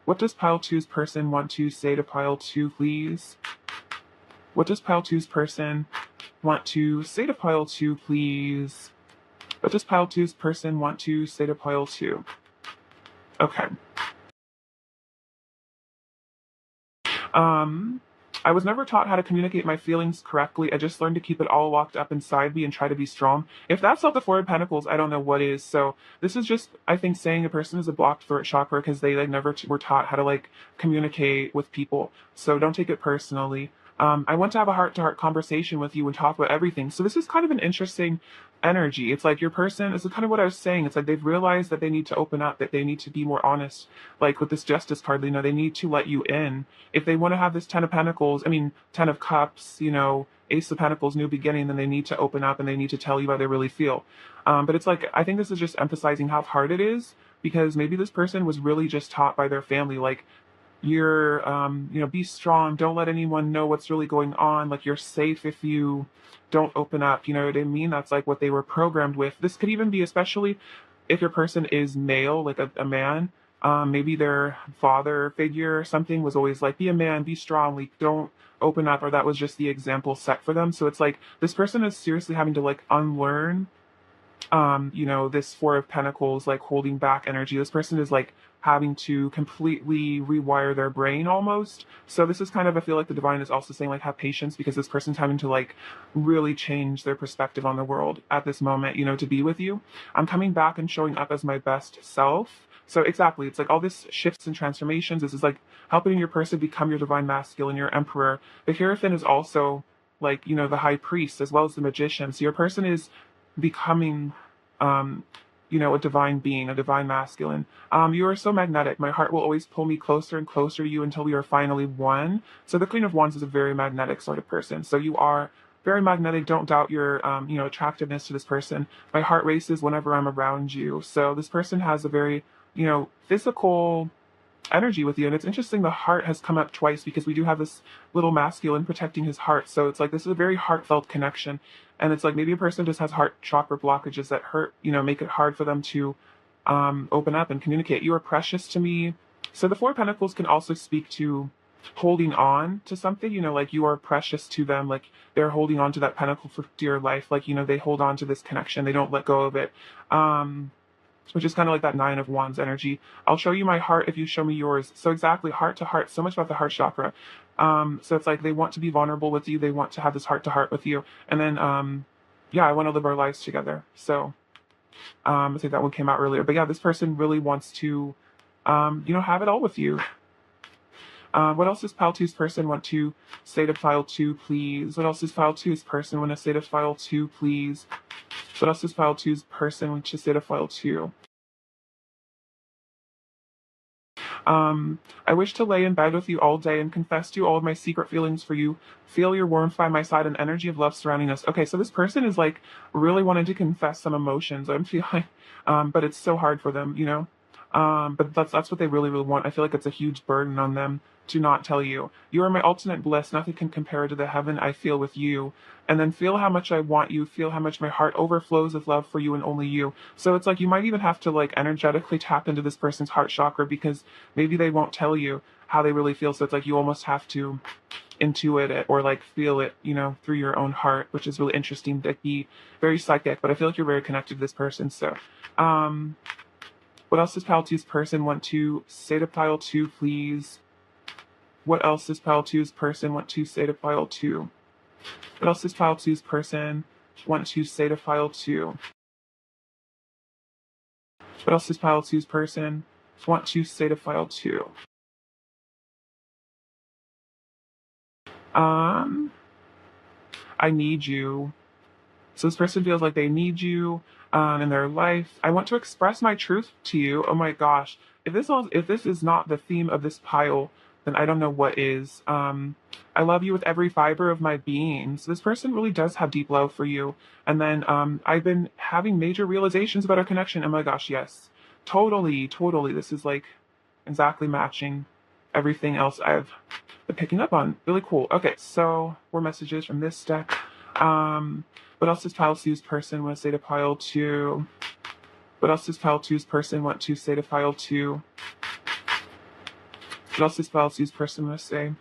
Speaker 1: What does pile two's person want to say to pile two, please? What does pile two's person want to say to pile two, please? What does pile two's person want to say to pile two? Okay. I was never taught how to communicate my feelings correctly. I just learned to keep it all locked up inside me and try to be strong. If that's not the Four of Pentacles, I don't know what is. So this is just, I think, saying a person is a blocked throat chakra because they like never were taught how to like communicate with people. So don't take it personally. I want to have a heart-to-heart conversation with you and talk about everything. So this is kind of an interesting energy. It's like your person, this is kind of what I was saying. It's like they've realized that they need to open up, that they need to be more honest. Like with this Justice card, they need to let you in. If they want to have this Ten of Pentacles, Ten of Cups, Ace of Pentacles, new beginning, then they need to open up and they need to tell you how they really feel. But it's like, I think this is just emphasizing how hard it is, because maybe this person was really just taught by their family, like, you're, be strong. Don't let anyone know what's really going on. Like, you're safe if you don't open up. You know what I mean? That's like what they were programmed with. This could even be, especially if your person is male, like a man. Maybe their father figure or something was always like, be a man, be strong, like, don't open up, or that was just the example set for them. So it's like this person is seriously having to like unlearn this Four of Pentacles, like holding back energy. This person is like having to completely rewire their brain almost. So this is kind of, I feel like the divine is also saying like have patience, because this person's having to like really change their perspective on the world at this moment, to be with you. I'm coming back and showing up as my best self. So exactly, it's like all this shifts and transformations. This is like helping your person become your divine masculine, your emperor. The Hierophant is also like, the high priest as well as the magician. So your person is becoming a divine being, a divine masculine. You are so magnetic. My heart will always pull me closer and closer to you until we are finally one. So the Queen of Wands is a very magnetic sort of person. So you are very magnetic. Don't doubt your, attractiveness to this person. My heart races whenever I'm around you. So this person has a very, physical energy with you. And it's interesting, the heart has come up twice, because we do have this little masculine protecting his heart. So it's like this is a very heartfelt connection. And it's like maybe a person just has heart chakra blockages that hurt, make it hard for them to open up and communicate. You are precious to me. So the Four of Pentacles can also speak to holding on to something, like you are precious to them, like they're holding on to that pentacle for dear life, like, they hold on to this connection, they don't let go of it. Which is kind of like that Nine of Wands energy. I'll show you my heart if you show me yours. So exactly, heart to heart, so much about the heart chakra. So it's like they want to be vulnerable with you. They want to have this heart to heart with you. And then, I want to live our lives together. So I think that one came out earlier. But yeah, this person really wants to, have it all with you. What else does Pile 2's person want to say to Pile 2, please? What else does Pile 2's person want to say to Pile 2, please? What else does Pile 2's person want to say to Pile 2? I wish to lay in bed with you all day and confess to you all of my secret feelings for you. Feel your warmth by my side and energy of love surrounding us. Okay, so this person is like really wanting to confess some emotions. I'm feeling, but it's so hard for them, you know. But that's what they really, really want. I feel like it's a huge burden on them to not tell you. You are my ultimate bliss. Nothing can compare to the heaven I feel with you. And then feel how much I want you. Feel how much my heart overflows with love for you and only you. So it's like you might even have to like energetically tap into this person's heart chakra because maybe they won't tell you how they really feel. So it's like you almost have to intuit it or like feel it, you know, through your own heart, which is really interesting. Like be very psychic, but I feel like you're very connected to this person. So, what else does Pile 2's person want to say to Pile 2, please? What else does Pile 2's person want to say to Pile 2? What else does Pile 2's person want to say to Pile 2? What else does Pile 2's person want to say to Pile 2? I need you. So this person feels like they need you in their life. I want to express my truth to you. Oh my gosh. If this is not the theme of this pile, then I don't know what is. I love you with every fiber of my being. So this person really does have deep love for you. And then I've been having major realizations about our connection. Oh my gosh, yes. Totally, totally. This is like exactly matching everything else I've been picking up on. Really cool. Okay, so more messages from this deck. What else does Pile 2's person want to say to Pile 2? What else does Pile 2's person want to say to Pile 2? What else does Pile 2's person want to say?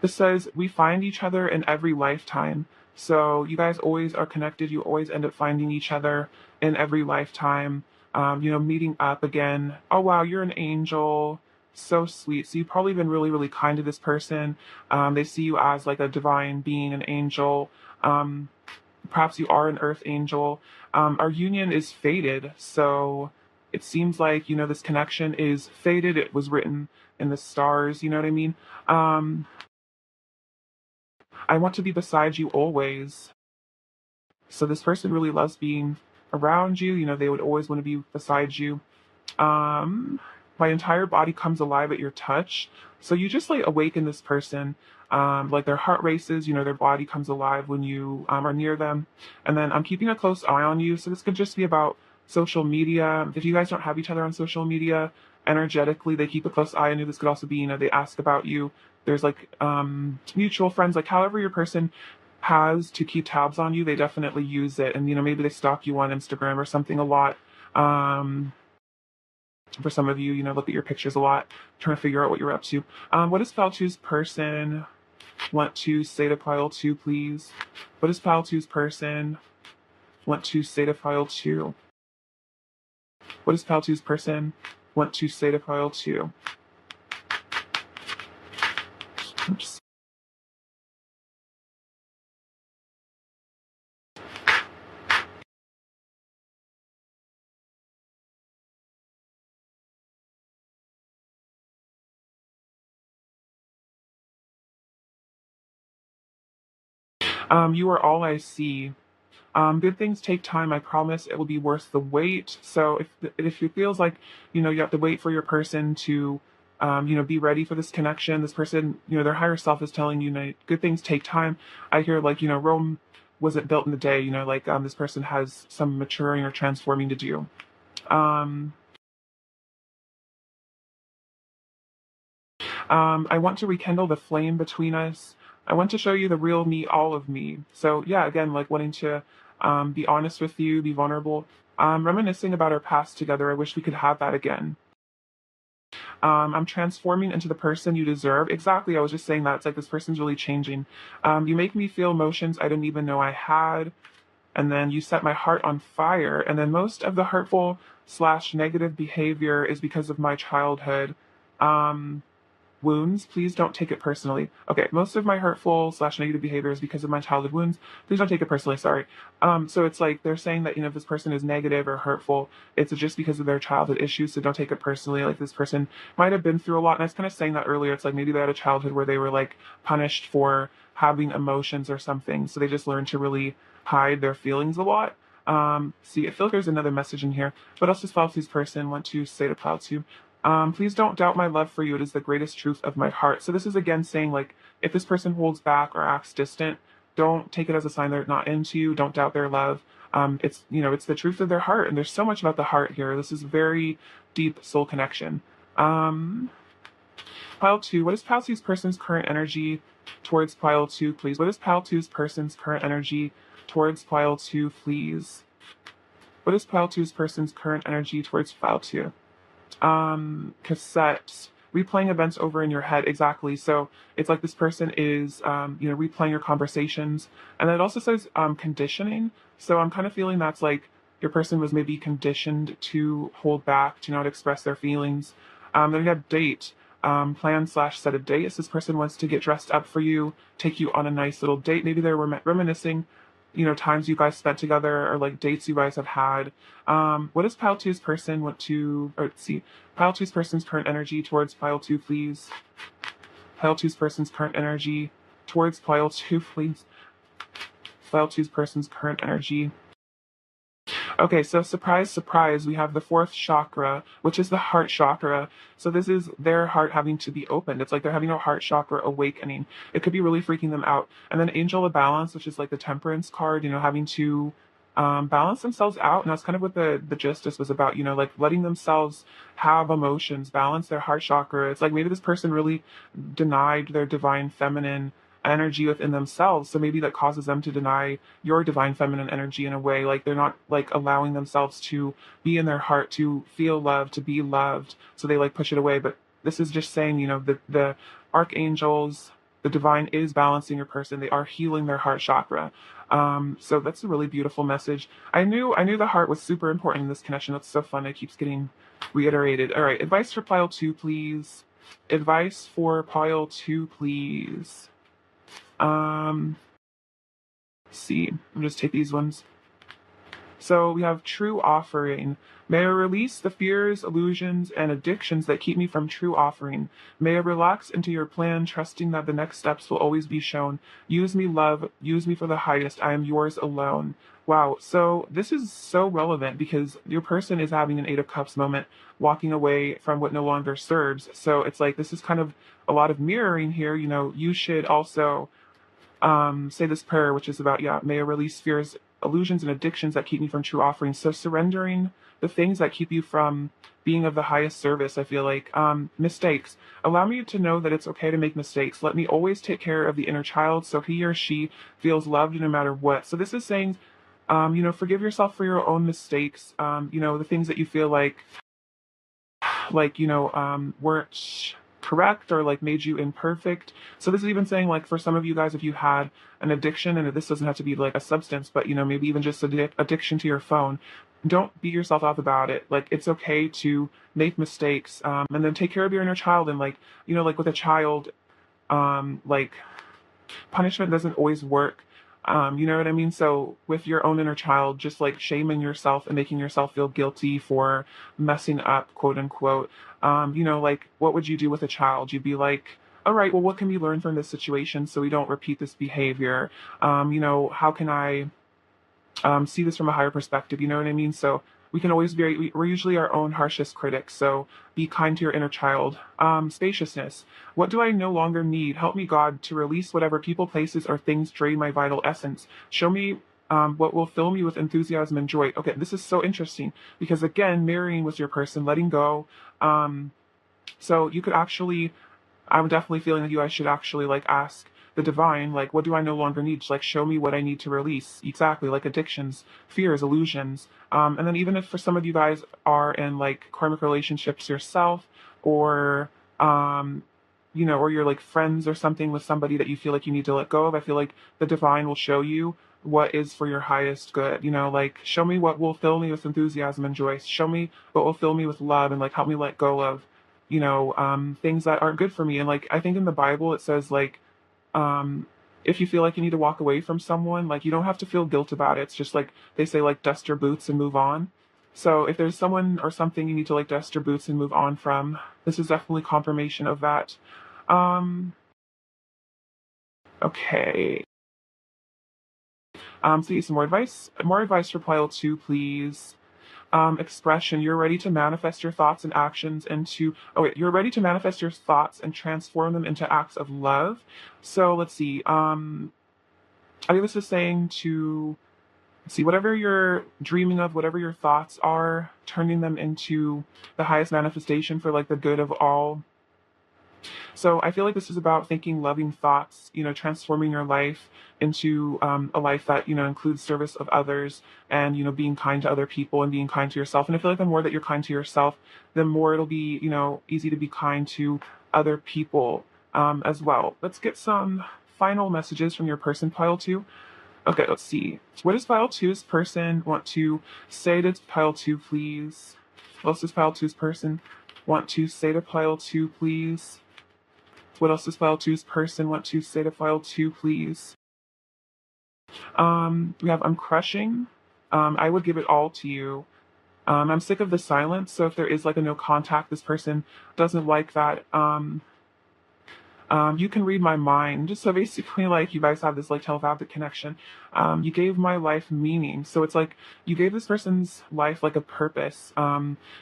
Speaker 1: This says, we find each other in every lifetime. So you guys always are connected. You always end up finding each other in every lifetime. You know, meeting up again. Oh, wow, you're an angel. So sweet. So you've probably been really, really kind to this person. They see you as like a divine being, an angel. Perhaps you are an earth angel. Our union is fated. So it seems like, you know, this connection is fated. It was written in the stars. You know what I mean? I want to be beside you always. So this person really loves being around you. You know, they would always want to be beside you. My entire body comes alive at your touch. So you just like awaken this person. Like their heart races, you know, their body comes alive when you are near them. And then I'm keeping a close eye on you. So this could just be about social media. If you guys don't have each other on social media, energetically, they keep a close eye on you. This could also be, you know, they ask about you. There's like mutual friends, like however your person has to keep tabs on you, they definitely use it. And, you know, maybe they stalk you on Instagram or something a lot. For some of you, you know, look at your pictures a lot, trying to figure out what you're up to. What does Pile 2's person want to say to Pile 2, please? What does Pile 2's person want to say to Pile 2? What does Pile 2's person want to say to Pile 2? Oops. You are all I see. Good things take time. I promise it will be worth the wait. So if it feels like, you know, you have to wait for your person to, you know, be ready for this connection, this person, you know, their higher self is telling you, good things take time. I hear like, you know, Rome wasn't built in a day, you know, like this person has some maturing or transforming to do. I want to rekindle the flame between us. I want to show you the real me, all of me. So yeah, again, like wanting to be honest with you, be vulnerable. Reminiscing about our past together. I wish we could have that again. I'm transforming into the person you deserve. Exactly. I was just saying that. It's like this person's really changing. You make me feel emotions I didn't even know I had. And then you set my heart on fire. And then most of the hurtful slash negative behavior is because of my childhood. Wounds, please don't take it personally. Okay, most of my hurtful slash negative behavior is because of my childhood wounds. Please don't take it personally, sorry. So it's like they're saying that, you know, if this person is negative or hurtful, it's just because of their childhood issues, so don't take it personally. Like this person might have been through a lot, and I was kind of saying that earlier. It's like maybe they had a childhood where they were like punished for having emotions or something, so they just learned to really hide their feelings a lot. See, I feel like there's another message in here. What else does Pile Two's person want to say to Pile Two? Please don't doubt my love for you. It is the greatest truth of my heart. So this is again saying like, if this person holds back or acts distant, don't take it as a sign they're not into you. Don't doubt their love. It's, it's the truth of their heart. And there's so much about the heart here. This is very deep soul connection. Um, Pile two, what is Pile two's person's current energy towards Pile two, please? What is Pile two's person's current energy towards Pile two, please? What is Pile two's person's current energy towards Pile two? Cassettes, replaying events over in your head. Exactly. So it's like this person is, replaying your conversations. And then it also says, conditioning. So I'm kind of feeling that's like your person was maybe conditioned to hold back, to not express their feelings. Then we have date, plan slash set a date. So this person wants to get dressed up for you, take you on a nice little date. Maybe they're reminiscing, times you guys spent together or like dates you guys have had. What does Pile Two's person want to, or let's see, Pile Two's person's current energy towards Pile Two, please? Pile Two's person's current energy towards Pile Two, please. Pile Two's person's current energy. Okay, so surprise, surprise, we have the fourth chakra, which is the heart chakra. So this is their heart having to be opened. It's like they're having a heart chakra awakening. It could be really freaking them out. And then Angel of Balance, which is like the Temperance card, having to balance themselves out. And that's kind of what the justice was about, like letting themselves have emotions, balance their heart chakra. It's like maybe this person really denied their divine feminine energy within themselves, so maybe that causes them to deny your divine feminine energy in a way, like they're not like allowing themselves to be in their heart, to feel love, to be loved, so they like push it away. But this is just saying, the archangels, the divine is balancing your person. They are healing their heart chakra. So that's a really beautiful message. I knew the heart was super important in this connection. That's so fun. It keeps getting reiterated. All right, advice for Pile Two, please. Advice for Pile Two, please. See, I'll just take these ones. So we have true offering. May I release the fears, illusions, and addictions that keep me from true offering. May I relax into your plan, trusting that the next steps will always be shown. Use me, love. Use me for the highest. I am yours alone. Wow. So this is so relevant because your person is having an Eight of Cups moment, walking away from what no longer serves. So it's like this is kind of a lot of mirroring here. You should also say this prayer, which is about, may I release fears, illusions, and addictions that keep me from true offerings. So surrendering the things that keep you from being of the highest service, I feel like. Mistakes. Allow me to know that it's okay to make mistakes. Let me always take care of the inner child so he or she feels loved no matter what. So this is saying, forgive yourself for your own mistakes. The things that you feel weren't correct or like made you imperfect. So this is even saying like for some of you guys, if you had an addiction, and this doesn't have to be like a substance, but maybe even just addiction to your phone, don't beat yourself up about it. Like it's okay to make mistakes, and then take care of your inner child. And like like with a child, like punishment doesn't always work. You know what I mean? So with your own inner child, just like shaming yourself and making yourself feel guilty for messing up, quote unquote. Like what would you do with a child? You'd be like, all right, well, what can we learn from this situation so we don't repeat this behavior? How can I see this from a higher perspective? You know what I mean? So we can always we're usually our own harshest critics. So be kind to your inner child. Spaciousness. What do I no longer need? Help me, God, to release whatever people, places, or things drain my vital essence. Show me what will fill me with enthusiasm and joy. Okay, this is so interesting because again, marrying with your person, letting go. So you could actually, I'm definitely feeling that you guys should actually like ask the divine, like, what do I no longer need? Just, like, show me what I need to release. Exactly, like addictions, fears, illusions. And then even if for some of you guys are in like karmic relationships yourself, or or you're like friends or something with somebody that you feel like you need to let go of, I feel like the divine will show you what is for your highest good. Like show me what will fill me with enthusiasm and joy. Show me what will fill me with love and like help me let go of things that aren't good for me. And like I think in the Bible it says like if you feel like you need to walk away from someone, like you don't have to feel guilt about it. It's just like they say, like dust your boots and move on. So if there's someone or something you need to like dust your boots and move on from, this is definitely confirmation of that. Um, okay. So yeah, some more advice for pile two, please. Expression. You're ready to manifest your thoughts and actions into, oh wait, you're ready to manifest your thoughts and transform them into acts of love. So let's see. I think this is saying to see whatever you're dreaming of, whatever your thoughts are, turning them into the highest manifestation for like the good of all. So I feel like this is about thinking loving thoughts, transforming your life into a life that, includes service of others and, being kind to other people and being kind to yourself. And I feel like the more that you're kind to yourself, the more it'll be, easy to be kind to other people as well. Let's get some final messages from your person, pile two. Okay, let's see. What does pile two's person want to say to pile two, please? What else does pile two's person want to say to pile two, please? What else does file two's person want to say to file two, please? We have I'm crushing. I would give it all to you. I'm sick of the silence. So if there is like a no contact, this person doesn't like that. You can read my mind. So basically, like, you guys have this like telepathic connection. You gave my life meaning. So it's like you gave this person's life like a purpose.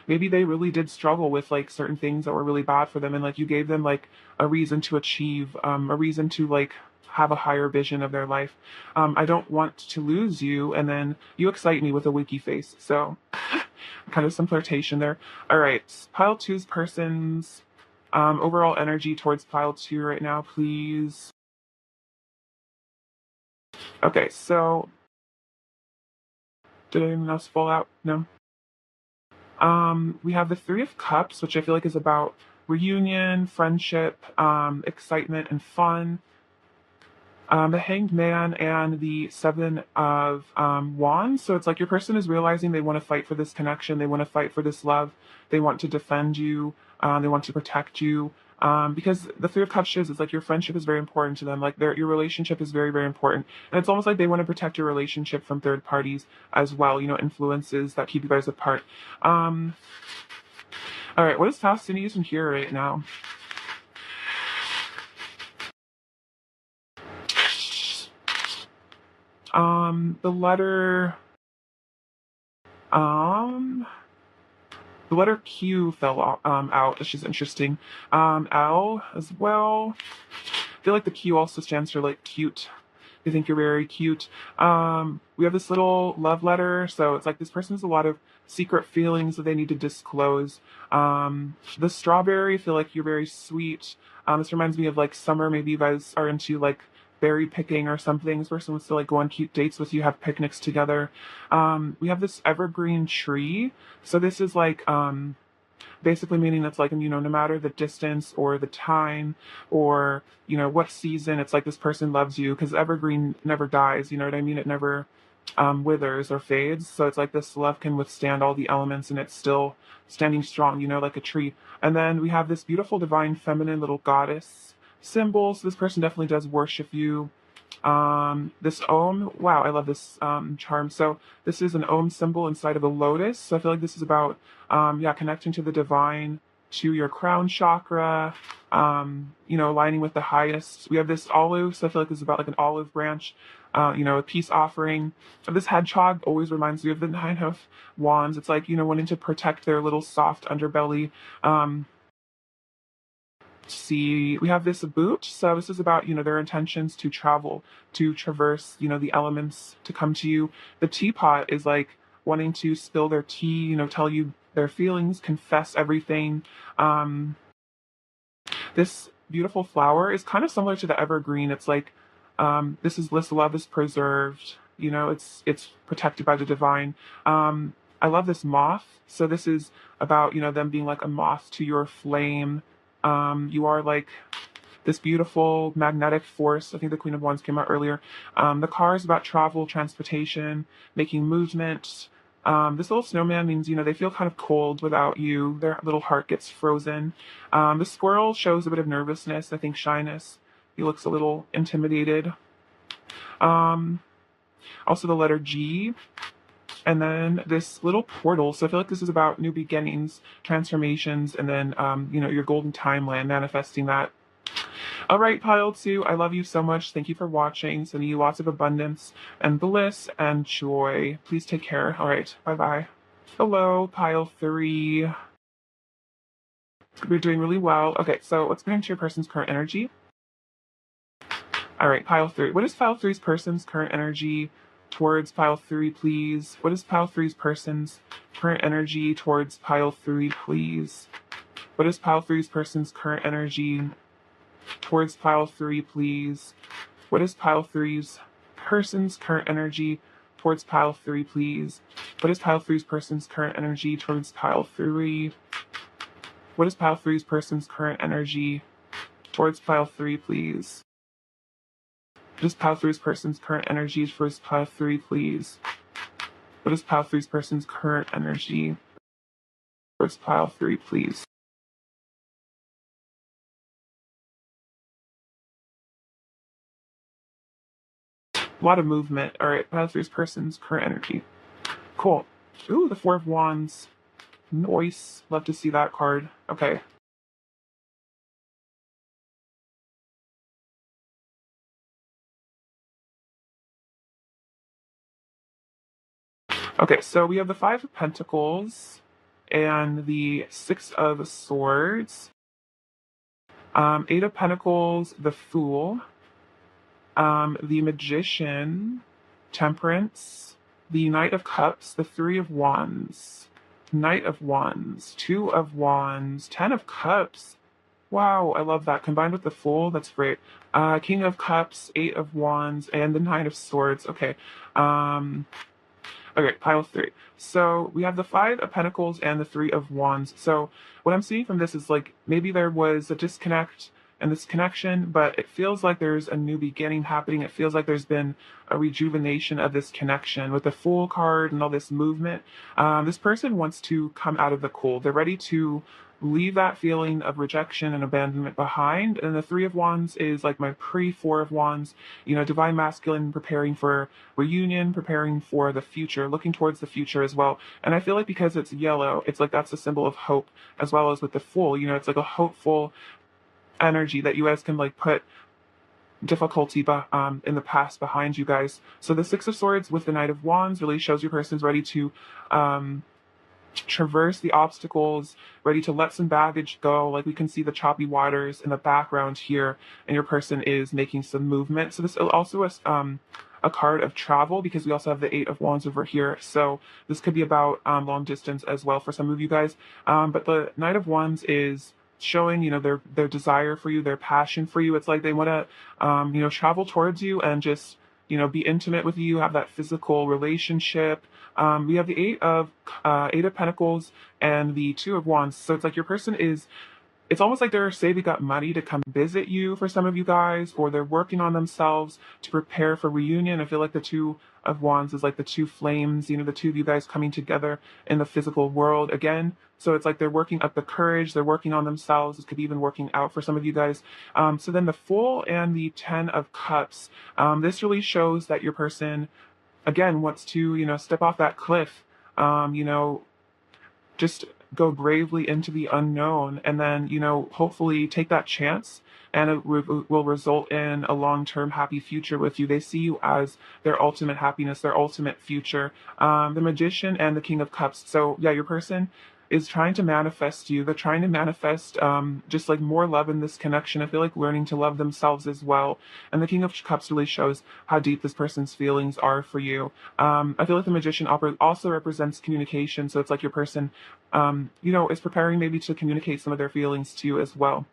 Speaker 1: Maybe they really did struggle with like certain things that were really bad for them, and like you gave them like a reason to achieve, a reason to like have a higher vision of their life. I don't want to lose you, and then you excite me with a winky face. So kind of some flirtation there. All right, pile two's person's overall energy towards pile two right now, please. Okay, so did anyone else fall out? No. We have the Three of Cups, which I feel like is about reunion, friendship, excitement, and fun. The Hanged Man and the Seven of Wands. So it's like your person is realizing they want to fight for this connection. They want to fight for this love. They want to defend you. They want to protect you. Because the Three of Cups shows it's like your friendship is very important to them. Like your relationship is very, very important. And it's almost like they want to protect your relationship from third parties as well, influences that keep you guys apart. All right, what is fascinating in here right now? The letter, um, the letter Q fell out, which is interesting. L as well. I feel like the Q also stands for like cute. They think you're very cute. We have this little love letter, so it's like this person has a lot of secret feelings that they need to disclose. The strawberry, I feel like you're very sweet. This reminds me of like summer. Maybe you guys are into like berry picking or something. This person wants to like go on cute dates with you, have picnics together. We have this evergreen tree. So this is like basically meaning that's like, no matter the distance or the time or, what season, it's like this person loves you because evergreen never dies. You know what I mean? It never withers or fades. So it's like this love can withstand all the elements and it's still standing strong, like a tree. And then we have this beautiful divine feminine little goddess symbol. So this person definitely does worship you. This Om, wow, I love this charm. So this is an Om symbol inside of a lotus. So I feel like this is about connecting to the divine, to your crown chakra, aligning with the highest. We have this olive, so I feel like this is about like an olive branch, a peace offering. This hedgehog always reminds me of the Nine of Wands. It's like, wanting to protect their little soft underbelly. See, we have this boot. So this is about, their intentions to travel, to traverse, the elements to come to you. The teapot is like wanting to spill their tea, tell you their feelings, confess everything. This beautiful flower is kind of similar to the evergreen. It's like, this love is preserved, it's protected by the divine. I love this moth. So this is about, them being like a moth to your flame. You are like this beautiful magnetic force. I think the Queen of Wands came out earlier. The car is about travel, transportation, making movement. This little snowman means, they feel kind of cold without you. Their little heart gets frozen. The squirrel shows a bit of nervousness, I think shyness. He looks a little intimidated. Also the letter G. And then this little portal. So I feel like this is about new beginnings, transformations, and then, your golden timeline, manifesting that. All right, pile two, I love you so much. Thank you for watching. Sending you lots of abundance and bliss and joy. Please take care. All right, bye-bye. Hello, pile three. We're doing really well. Okay, so let's get into your person's current energy. All right, pile three. What is pile three's person's current energy towards pile three, please? What is pile three's person's current energy towards pile three, please? What is pile three's person's current energy towards pile three, please? What is pile three's person's current energy towards pile three, please? What is pile three's person's current energy towards pile three? What is pile three's person's current energy towards pile three, please? What is pile three's person's current energy towards pile three, please? What is pile three's person's current energy towards pile three, please? A lot of movement. All right, pile three's person's current energy. Cool. Ooh, the Four of Wands. Nice. Love to see that card. Okay. Okay, so we have the Five of Pentacles and the Six of Swords. Eight of Pentacles, the Fool. The Magician, Temperance. The Knight of Cups, the Three of Wands. Knight of Wands, Two of Wands, Ten of Cups. Wow, I love that. Combined with the Fool, that's great. King of Cups, Eight of Wands, and the Nine of Swords. Okay. Okay, pile three. So we have the Five of Pentacles and the Three of Wands. So what I'm seeing from this is like maybe there was a disconnect and this connection, but it feels like there's a new beginning happening. It feels like there's been a rejuvenation of this connection with the Fool card and all this movement. This person wants to come out of the cold. They're ready to leave that feeling of rejection and abandonment behind. And the Three of Wands is like my pre-Four of Wands, you know, divine masculine, preparing for reunion, preparing for the future, looking towards the future as well. And I feel like because it's yellow, it's like that's a symbol of hope, as well as with the Fool, you know, it's like a hopeful energy that you guys can like put difficulty in the past behind you guys. So the Six of Swords with the Knight of Wands really shows your person's ready to traverse the obstacles, ready to let some baggage go. Like we can see the choppy waters in the background here, and your person is making some movement. So this also is a card of travel, because we also have the Eight of Wands over here. So this could be about long distance as well for some of you guys. But the Knight of Wands is showing, you know, their desire for you, their passion for you. It's like they want to you know, travel towards you and just, you know, be intimate with you, have that physical relationship. We have the Eight of Pentacles and the Two of Wands. So it's like your person is, it's almost like they're saving up money to come visit you for some of you guys, or they're working on themselves to prepare for reunion. I feel like the Two of Wands is like the two flames, you know, the two of you guys coming together in the physical world again. So it's like they're working up the courage, they're working on themselves. This could be even working out for some of you guys. So then the Fool and the Ten of Cups. This really shows that your person, again, wants to, you know, step off that cliff, you know, just go bravely into the unknown, and then, you know, hopefully take that chance, and it will result in a long-term happy future with you. They see you as their ultimate happiness, their ultimate future. The Magician and the King of Cups. So yeah, your person is trying to manifest you. They're trying to manifest just like more love in this connection. I feel like learning to love themselves as well. And the King of Cups really shows how deep this person's feelings are for you. I feel like the Magician also represents communication. So it's like your person, you know, is preparing maybe to communicate some of their feelings to you as well.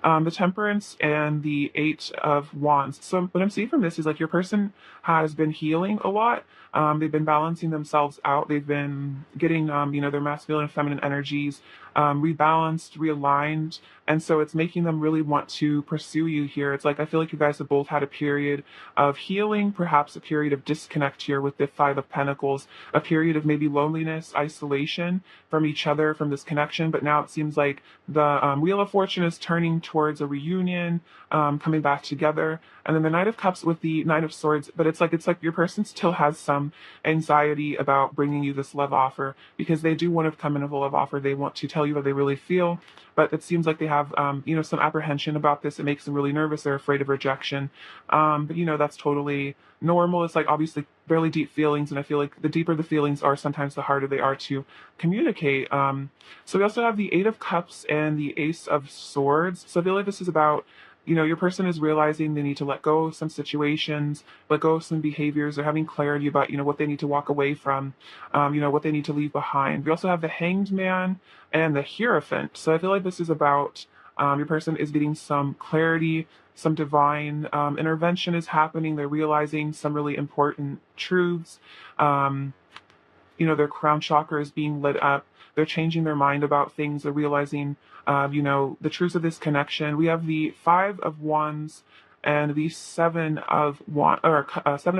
Speaker 1: The Temperance and the Eight of Wands. So what I'm seeing from this is like your person has been healing a lot. They've been balancing themselves out. They've been getting, you know, their masculine and feminine energies rebalanced, realigned. And so it's making them really want to pursue you here. It's like I feel like you guys have both had a period of healing, perhaps a period of disconnect here with the Five of Pentacles, a period of maybe loneliness, isolation from each other, from this connection. But now it seems like the Wheel of Fortune is turning towards a reunion, coming back together. And then the Knight of Cups with the Knight of Swords. But it's like your person still has some some anxiety about bringing you this love offer, because they do want to come in with a love offer. They want to tell you how they really feel, but it seems like they have, some apprehension about this. It makes them really nervous. They're afraid of rejection. But that's totally normal. It's like obviously really deep feelings, and I feel like the deeper the feelings are, sometimes the harder they are to communicate. So we also have the Eight of Cups and the Ace of Swords. So I feel like this is about, your person is realizing they need to let go of some situations, let go of some behaviors. They're having clarity about, what they need to walk away from, what they need to leave behind. We also have the Hanged Man and the Hierophant. So I feel like this is about, your person is getting some clarity, some divine intervention is happening. They're realizing some really important truths. Um, their crown chakra is being lit up. They're changing their mind about things. They're realizing, the truths of this connection. We have the Five of Wands and the Seven of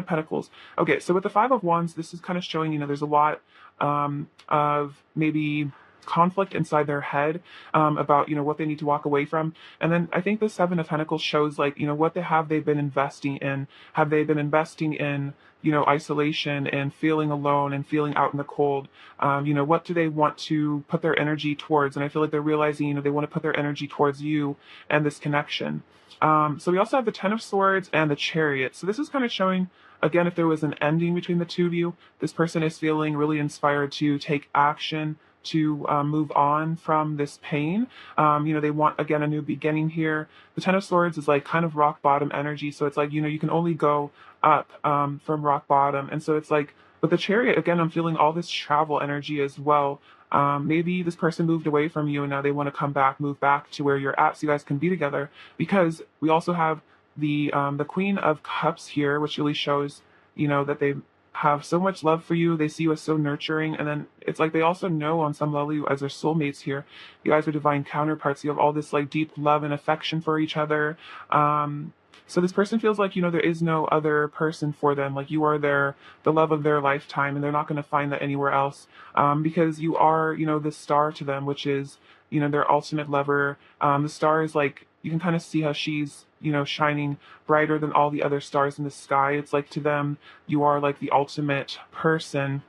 Speaker 1: Pentacles. Okay, so with the Five of Wands, this is kind of showing, there's a lot of maybe conflict inside their head about what they need to walk away from. And then I think the Seven of Pentacles shows like what they've been investing in. Have they been investing in isolation and feeling alone and feeling out in the cold? What do they want to put their energy towards? And I feel like they're realizing they want to put their energy towards you and this connection. So we also have the Ten of Swords and the Chariot. So this is kind of showing, again, if there was an ending between the two of you, this person is feeling really inspired to take action, to move on from this pain. They want, again, a new beginning here. The Ten of Swords is like kind of rock bottom energy. So it's like, you can only go up from rock bottom. And so it's like, with the Chariot, again, I'm feeling all this travel energy as well. Maybe this person moved away from you and now they want to come back, move back to where you're at so you guys can be together. Because we also have the Queen of Cups here, which really shows, that they have so much love for you. They see you as so nurturing. And then it's like they also know on some level you as their soulmates here. You guys are divine counterparts. You have all this like deep love and affection for each other. So this person feels like, there is no other person for them. Like you are the love of their lifetime, and they're not going to find that anywhere else. Because you are, the star to them, which is, their ultimate lover. The star is like, you can kind of see how she's, shining brighter than all the other stars in the sky. It's like to them, you are like the ultimate person.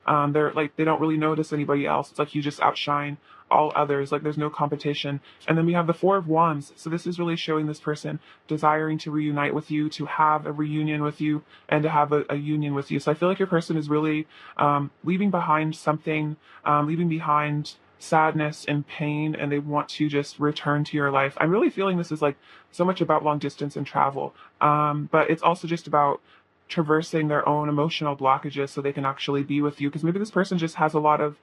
Speaker 1: They're like, they don't really notice anybody else. It's like you just outshine all others. Like there's no competition. And then we have the Four of Wands. So this is really showing this person desiring to reunite with you, to have a reunion with you, and to have a union with you. So I feel like your person is really leaving behind something, leaving behind sadness and pain, and they want to just return to your life. I'm really feeling this is like so much about long distance and travel, but it's also just about traversing their own emotional blockages so they can actually be with you, because maybe this person just has a lot of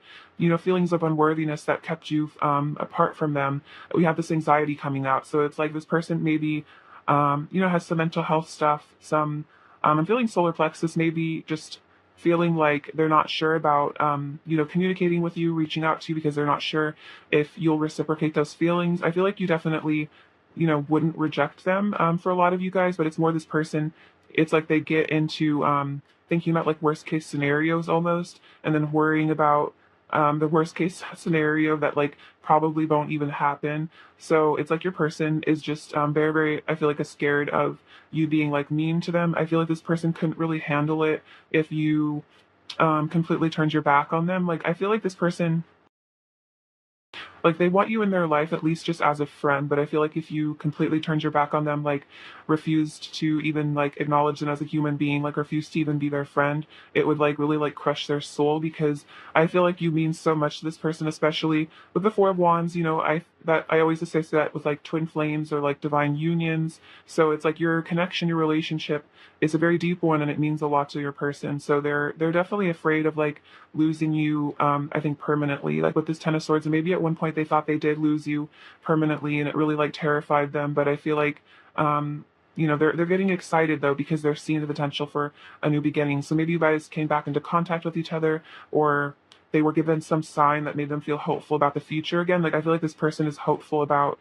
Speaker 1: feelings of unworthiness that kept you apart from them. We have this anxiety coming out, so it's like this person maybe has some mental health stuff, some I'm feeling solar plexus, maybe just feeling like they're not sure about communicating with you, reaching out to you, because they're not sure if you'll reciprocate those feelings. I feel like you definitely wouldn't reject them for a lot of you guys, but it's more this person, it's like they get into thinking about like worst case scenarios almost, and then worrying about the worst case scenario that like probably won't even happen. So it's like your person is just very, very, I feel like, scared of you being like mean to them. I feel like this person couldn't really handle it if you completely turned your back on them. Like I feel like this person, like they want you in their life at least just as a friend, but I feel like if you completely turned your back on them, like refused to even like acknowledge them as a human being, like refused to even be their friend, it would like really like crush their soul, because I feel like you mean so much to this person, especially with the Four of Wands. I always associate that with like twin flames or like divine unions. So it's like your connection, your relationship is a very deep one, and it means a lot to your person. So they're definitely afraid of like losing you, I think permanently, like with this Ten of Swords. And maybe at one point they thought they did lose you permanently, and it really like terrified them. But I feel like they're getting excited though, because they're seeing the potential for a new beginning. So maybe you guys came back into contact with each other, or they were given some sign that made them feel hopeful about the future again. Like I feel like this person is hopeful about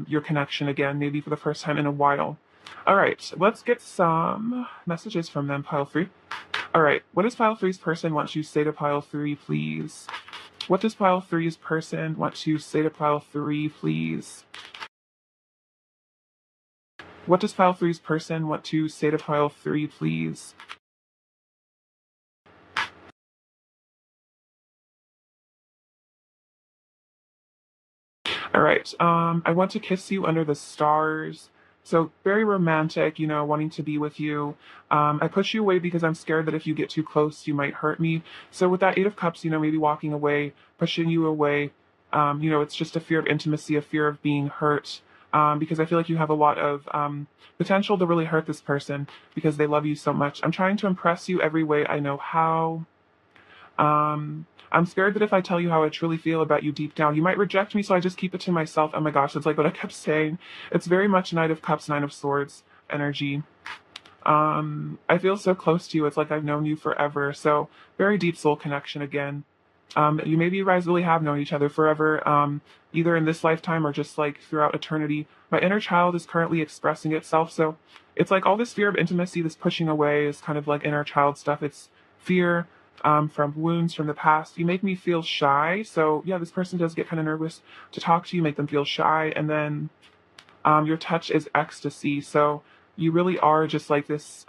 Speaker 1: your connection again, maybe for the first time in a while. All right, let's get some messages from them, pile three. All right, what does pile three's person want you to say to pile three, please? What does pile three's person want to say to pile three, please? What does pile three's person want to say to pile three, please? All right. I want to kiss you under the stars. So very romantic, wanting to be with you. I push you away because I'm scared that if you get too close, you might hurt me. So with that Eight of Cups, maybe walking away, pushing you away. It's just a fear of intimacy, a fear of being hurt. Because I feel like you have a lot of potential to really hurt this person because they love you so much. I'm trying to impress you every way I know how. I'm scared that if I tell you how I truly feel about you deep down, you might reject me, so I just keep it to myself. Oh my gosh, it's like what I kept saying. It's very much Knight of Cups, Nine of Swords energy. I feel so close to you. It's like I've known you forever. So very deep soul connection again. You guys really have known each other forever, either in this lifetime or just like throughout eternity. My inner child is currently expressing itself. So it's like all this fear of intimacy, this pushing away is kind of like inner child stuff. It's fear from wounds from the past. You make me feel shy. So yeah, this person does get kind of nervous to talk to you, make them feel shy. And then your touch is ecstasy. So you really are just like this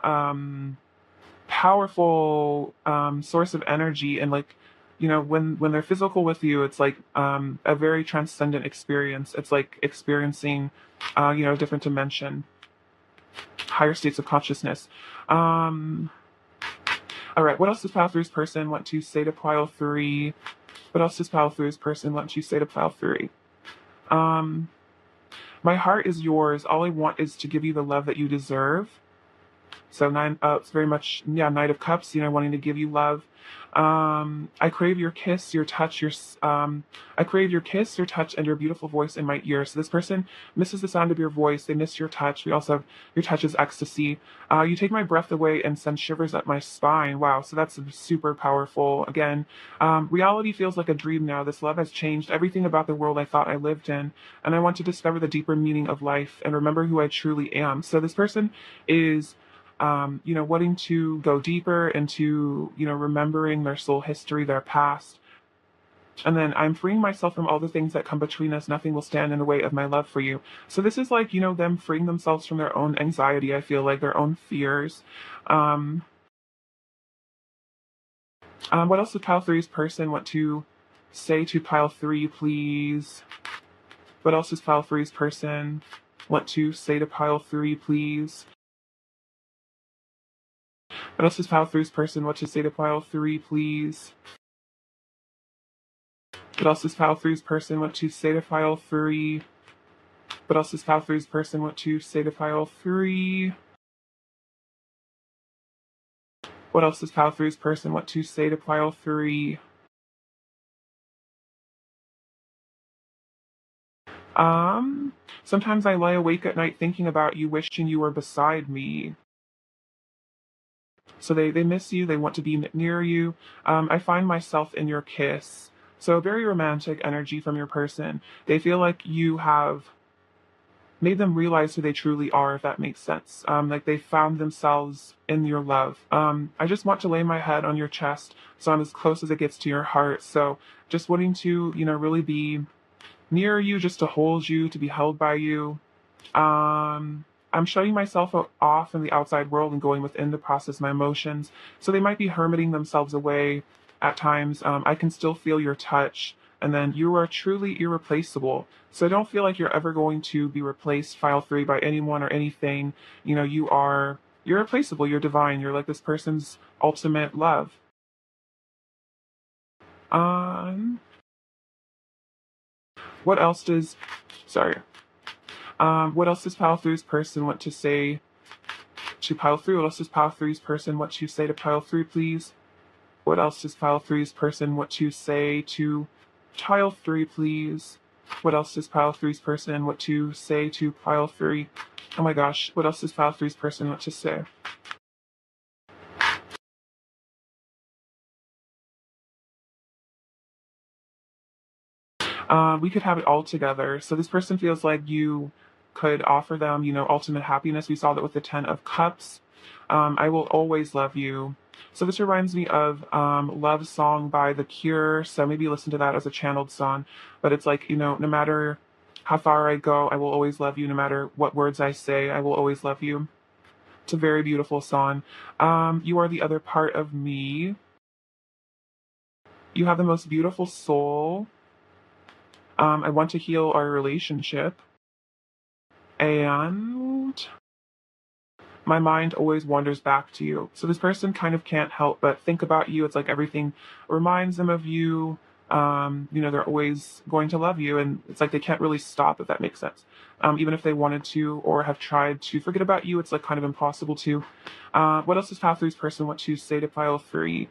Speaker 1: powerful source of energy. And like, when they're physical with you, it's like a very transcendent experience. It's like experiencing, a different dimension, higher states of consciousness. All right, what else does pile three's person want to say to pile three? What else does pile three's person want to say to pile three? Um, my heart is yours. All I want is to give you the love that you deserve. So it's very much, Knight of Cups, wanting to give you love. I crave your kiss, your touch, I crave your kiss, your touch, and your beautiful voice in my ear. So this person misses the sound of your voice. They miss your touch. We also have your touch is ecstasy. You take my breath away and send shivers up my spine. Wow. So that's super powerful. Again, reality feels like a dream now. This love has changed everything about the world I thought I lived in. And I want to discover the deeper meaning of life and remember who I truly am. So this person is wanting to go deeper into, remembering their soul history, their past. And then I'm freeing myself from all the things that come between us. Nothing will stand in the way of my love for you. So this is like, them freeing themselves from their own anxiety. I feel like their own fears. What else does pile three's person want to say to pile three, please? What else does pile three's person want to say to pile three, please? What else does pile three's person want to say to pile three, please? What else does pile three's person want to say to pile three? What else does pile three's person want to say to pile three? What else does pile three's person want to say to pile three? Sometimes I lie awake at night thinking about you, wishing you were beside me. So they miss you, they want to be near you. I find myself in your kiss. So very romantic energy from your person. They feel like you have made them realize who they truly are, if that makes sense. Like they found themselves in your love. I just want to lay my head on your chest so I'm as close as it gets to your heart. So just wanting to, really be near you, just to hold you, to be held by you. I'm shutting myself off from the outside world and going within to process my emotions. So they might be hermiting themselves away at times. I can still feel your touch. And then you are truly irreplaceable. So I don't feel like you're ever going to be replaced, file three, by anyone or anything. You're irreplaceable. You're divine. You're like this person's ultimate love. Um, what else does, sorry. What else does pile three's person want to say to pile three? What else does pile three's person want to say to pile three, please? What else does pile three's person want to say to pile three, please? What else does pile three's person want to say to pile three? Oh my gosh, what else does pile three's person want to say? We could have it all together. So this person feels like you could offer them, ultimate happiness. We saw that with the Ten of Cups. I will always love you. So this reminds me of Love Song by The Cure. So maybe listen to that as a channeled song. But it's like, no matter how far I go, I will always love you. No matter what words I say, I will always love you. It's a very beautiful song. You are the other part of me. You have the most beautiful soul. I want to heal our relationship, and my mind always wanders back to you. So this person kind of can't help but think about you. It's like everything reminds them of you. They're always going to love you, and it's like they can't really stop, if that makes sense. Even if they wanted to or have tried to forget about you, it's like kind of impossible to. What else does Path 3's person want to say to pile 3?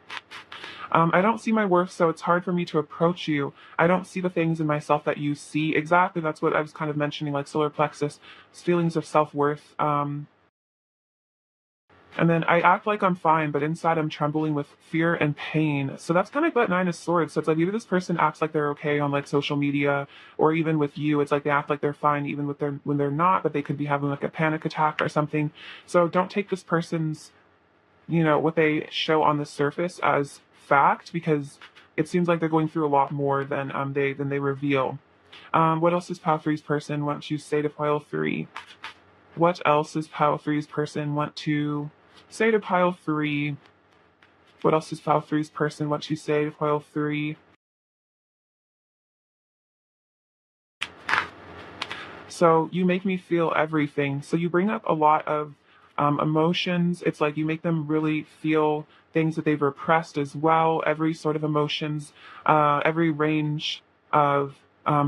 Speaker 1: I don't see my worth, so it's hard for me to approach you. I don't see the things in myself that you see. Exactly, that's what I was kind of mentioning, like solar plexus, feelings of self worth. And then I act like I'm fine, but inside I'm trembling with fear and pain. So that's kind of like Nine of Swords. So it's like either this person acts like they're okay on like social media, or even with you, it's like they act like they're fine even with when they're not, but they could be having like a panic attack or something. So don't take this person's, what they show on the surface as fact, because it seems like they're going through a lot more than they reveal. What else does Pile Three's person want to say to Pile Three? What else does Pile Three's person want to say to Pile 3? What else does Pile 3's person want to say to Pile 3? So you make me feel everything. So you bring up a lot of emotions. It's like you make them really feel things that they've repressed as well. Every sort of emotions, every range of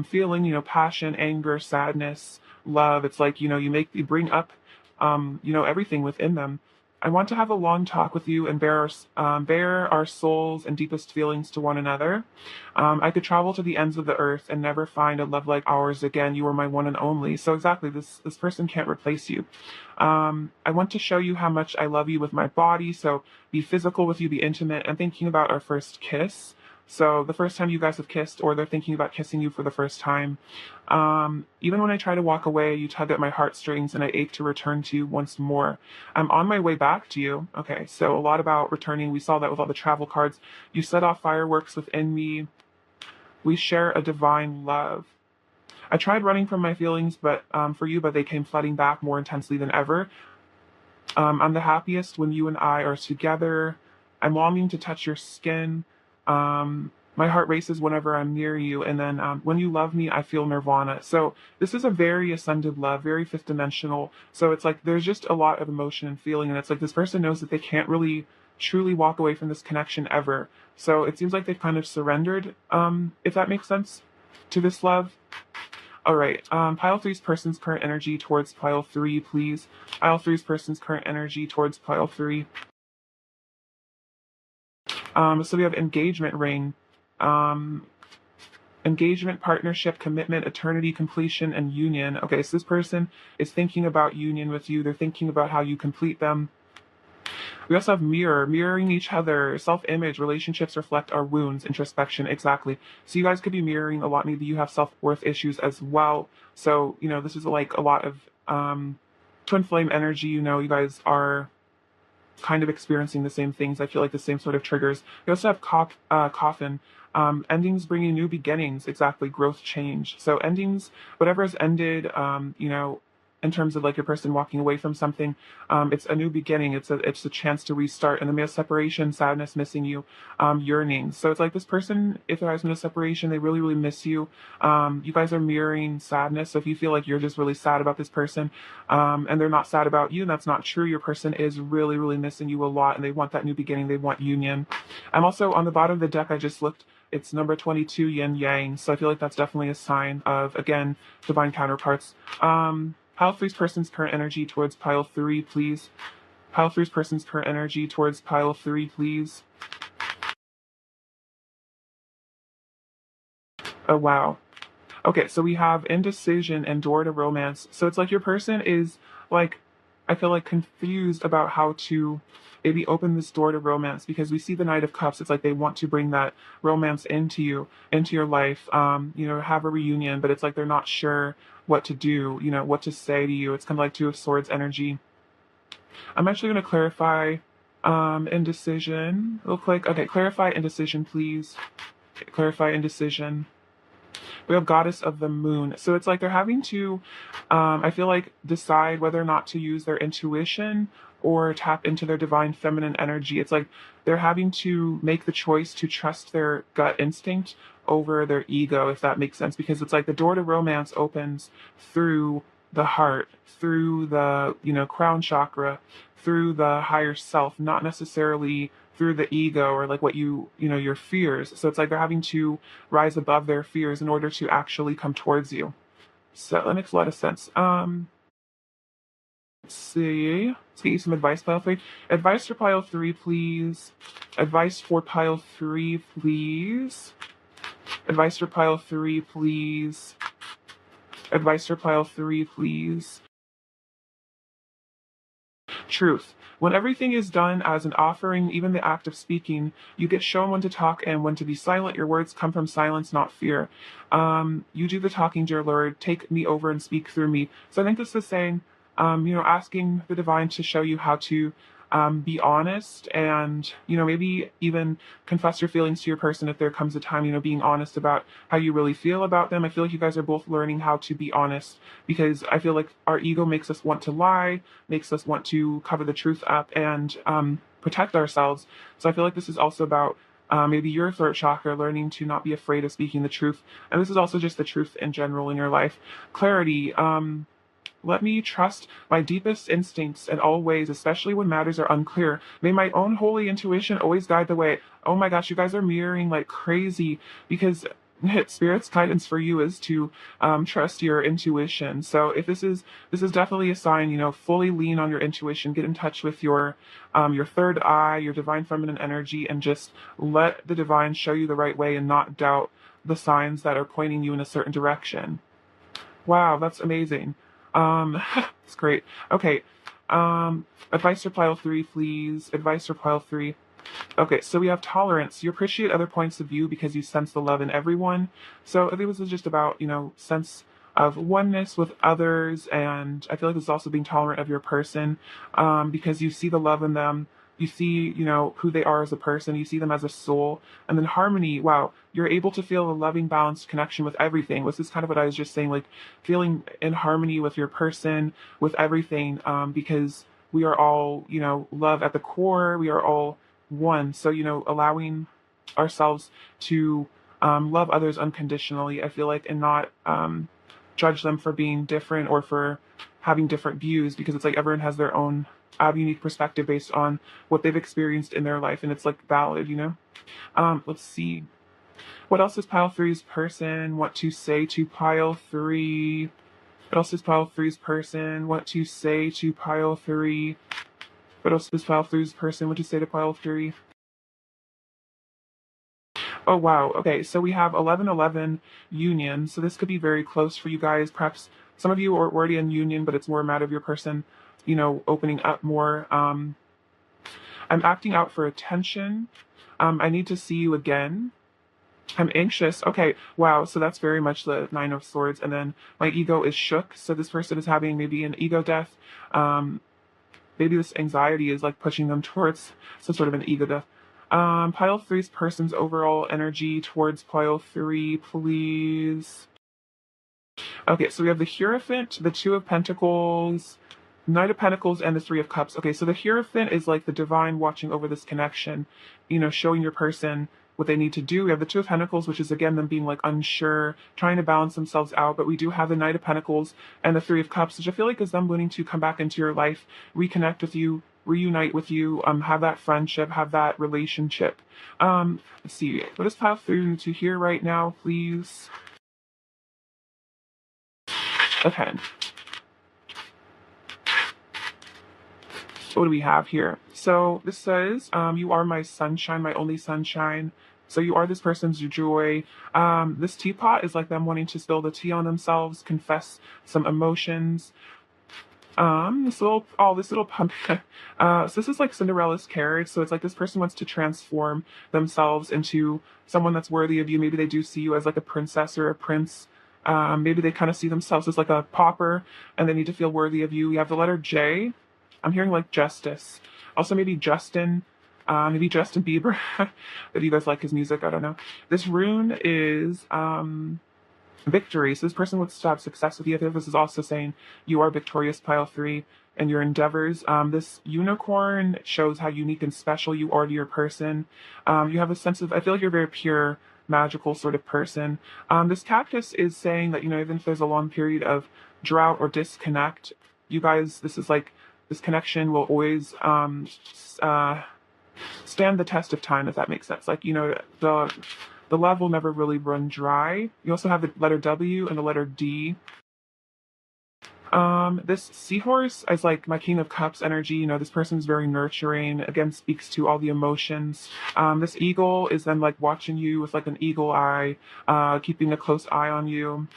Speaker 1: feeling, passion, anger, sadness, love. It's like, you bring up, everything within them. I want to have a long talk with you and bare our souls and deepest feelings to one another. I could travel to the ends of the earth and never find a love like ours again. You are my one and only. So exactly, this person can't replace you. I want to show you how much I love you with my body. So be physical with you, be intimate. I'm thinking about our first kiss. So the first time you guys have kissed, or they're thinking about kissing you for the first time. Even when I try to walk away, you tug at my heartstrings and I ache to return to you once more. I'm on my way back to you. Okay, so a lot about returning. We saw that with all the travel cards. You set off fireworks within me. We share a divine love. I tried running from my feelings, but for you, but they came flooding back more intensely than ever. I'm the happiest when you and I are together. I'm longing to touch your skin. My heart races whenever I'm near you. And then when you love me, I feel nirvana. So this is a very ascended love, very fifth dimensional. So it's like there's just a lot of emotion and feeling. And it's like this person knows that they can't really truly walk away from this connection ever. So it seems like they've kind of surrendered, if that makes sense, to this love. All right. Pile three's person's current energy towards pile 3, please. Pile three's person's current energy towards pile 3. So we have engagement ring, um, engagement, partnership, commitment, eternity, completion, and union. Okay, so this person is thinking about union with you. They're thinking about how you complete them. We also have mirroring each other, self-image, relationships reflect our wounds, introspection, exactly. So you guys could be mirroring a lot. Maybe you have self-worth issues as well. So, this is like a lot of twin flame energy. You guys are kind of experiencing the same things. I feel like the same sort of triggers. We also have coffin. Endings bringing new beginnings, exactly, growth, change. So endings, whatever has ended, in terms of like your person walking away from something, it's a new beginning. It's a chance to restart. And then we have separation, sadness, missing you, yearning. So it's like this person, if there has been a separation, they really, really miss you. You guys are mirroring sadness. So if you feel like you're just really sad about this person, and they're not sad about you, and that's not true. Your person is really, really missing you a lot, and they want that new beginning. They want union. I'm also on the bottom of the deck. I just looked. It's number 22, yin yang. So I feel like that's definitely a sign of, again, divine counterparts. Pile three's person's current energy towards pile 3, please. Pile three's person's current energy towards pile 3, please. Oh, wow. Okay, so we have indecision and door to romance. So it's like your person is like, I feel like confused about how to maybe open this door to romance, because we see the Knight of Cups. It's like they want to bring that romance into you, into your life, have a reunion, but it's like they're not sure what to do, what to say to you. It's kind of like Two of Swords energy. I'm actually going to clarify indecision real quick. Okay, clarify indecision, please. Clarify indecision. We have Goddess of the Moon. So it's like they're having to, I feel like, decide whether or not to use their intuition or tap into their divine feminine energy. It's like they're having to make the choice to trust their gut instinct over their ego, if that makes sense, because it's like the door to romance opens through the heart, through the, crown chakra, through the higher self, not necessarily through the ego or like what your fears. So it's like they're having to rise above their fears in order to actually come towards you. So that makes a lot of sense. Let's see. Let's get you some advice, pile three. Advice for pile three, please. Advice for pile three, please. Advice for pile three, please. Advice for pile three, please. Truth. When everything is done as an offering, even the act of speaking, you get shown when to talk and when to be silent. Your words come from silence, not fear. You do the talking, dear Lord. Take me over and speak through me. So I think this is saying, asking the divine to show you how to be honest and, maybe even confess your feelings to your person if there comes a time, being honest about how you really feel about them. I feel like you guys are both learning how to be honest because I feel like our ego makes us want to lie, makes us want to cover the truth up and protect ourselves. So I feel like this is also about maybe your throat chakra, learning to not be afraid of speaking the truth. And this is also just the truth in general in your life. Clarity. Let me trust my deepest instincts in all ways, especially when matters are unclear. May my own holy intuition always guide the way. Oh my gosh, you guys are mirroring like crazy because Spirit's guidance for you is to trust your intuition. So if this is definitely a sign, fully lean on your intuition, get in touch with your third eye, your divine feminine energy, and just let the divine show you the right way and not doubt the signs that are pointing you in a certain direction. Wow, that's amazing. It's great. Okay. Advice for pile three, please. Advice for pile three. Okay, so we have tolerance. You appreciate other points of view because you sense the love in everyone. So I think this is just about, sense of oneness with others, and I feel like this is also being tolerant of your person, because you see the love in them. You see, who they are as a person. You see them as a soul. And then harmony, wow, you're able to feel a loving, balanced connection with everything. This is kind of what I was just saying, like feeling in harmony with your person, with everything, because we are all, love at the core. We are all one. So, allowing ourselves to love others unconditionally, I feel like, and not judge them for being different or for having different views, because it's like everyone has their own unique perspective based on what they've experienced in their life, and it's like valid. Let's see. What else does pile three's person want to say to pile three? What else does pile three's person want to say to pile three? What else does pile three's person want to say to pile three? Oh, wow. Okay, so we have 11-11 union. So this could be very close for you guys. Perhaps some of you are already in union, but it's more a matter of your person, opening up more. I'm acting out for attention. I need to see you again. I'm anxious. Okay, wow. So that's very much the Nine of Swords. And then my ego is shook. So this person is having maybe an ego death. Maybe this anxiety is like pushing them towards some sort of an ego death. Pile three's person's overall energy towards pile three, please. Okay, so we have the Hierophant, the Two of Pentacles, Knight of Pentacles, and the Three of Cups. Okay, so the Hierophant is like the divine watching over this connection, showing your person what they need to do. We have the Two of Pentacles, which is again them being like unsure, trying to balance themselves out. But we do have the Knight of Pentacles and the Three of Cups, which I feel like is them wanting to come back into your life, reconnect with you, reunite with you, have that friendship, have that relationship. Let's see. What does pile three need to hear right now, please? Okay. What do we have here? So this says, you are my sunshine, my only sunshine. So you are this person's joy. This teapot is like them wanting to spill the tea on themselves, confess some emotions. This little pumpkin. So this is like Cinderella's carriage. So it's like this person wants to transform themselves into someone that's worthy of you. Maybe they do see you as like a princess or a prince. Maybe they kind of see themselves as like a pauper and they need to feel worthy of you. We have the letter J. I'm hearing like justice. Also maybe Justin Bieber. If you guys like his music, I don't know. This rune is victory. So this person wants to have success with you. I think this is also saying you are victorious, pile 3, in your endeavors. This unicorn shows how unique and special you are to your person. You have a sense of, I feel like you're very pure, magical sort of person. This cactus is saying that, even if there's a long period of drought or disconnect, you guys, this connection will always stand the test of time, if that makes sense. Like, the love will never really run dry. You also have the letter W and the letter D. This seahorse is like my King of Cups energy. This person is very nurturing, again, speaks to all the emotions. This eagle is then like watching you with like an eagle eye, keeping a close eye on you.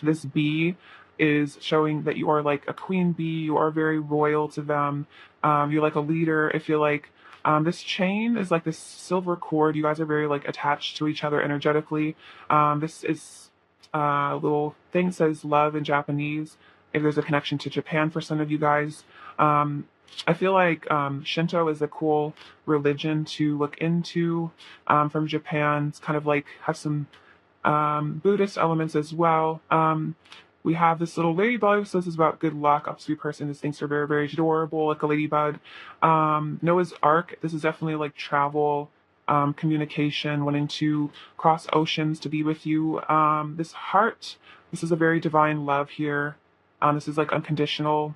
Speaker 1: This bee is showing that you are like a queen bee. You are very loyal to them. You're like a leader. I feel like this chain is like this silver cord. You guys are very like attached to each other energetically. This is a little thing says love in Japanese. If there's a connection to Japan for some of you guys. I feel like Shinto is a cool religion to look into from Japan. It's kind of like has some Buddhist elements as well. We have this little ladybug, so this is about good luck. Obviously, person, these things are very, very adorable, like a ladybug. Noah's Ark, this is definitely like travel, communication, wanting to cross oceans to be with you. This heart, this is a very divine love here. This is like unconditional.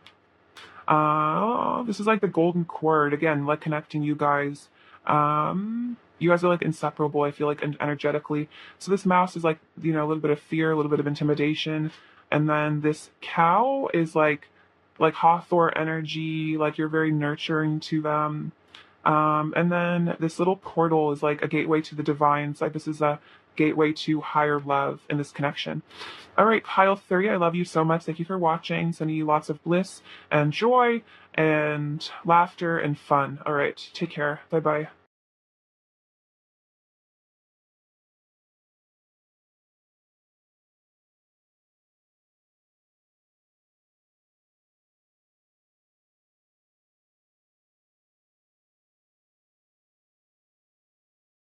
Speaker 1: This is like the golden cord, again, like connecting you guys. You guys are like inseparable, I feel like, energetically. So this mouse is like, a little bit of fear, a little bit of intimidation. And then this cow is like Hawthorne energy, like you're very nurturing to them. And then this little portal is like a gateway to the divine. It's like this is a gateway to higher love in this connection. All right, pile 3, I love you so much. Thank you for watching. Sending you lots of bliss and joy and laughter and fun. All right, take care. Bye-bye.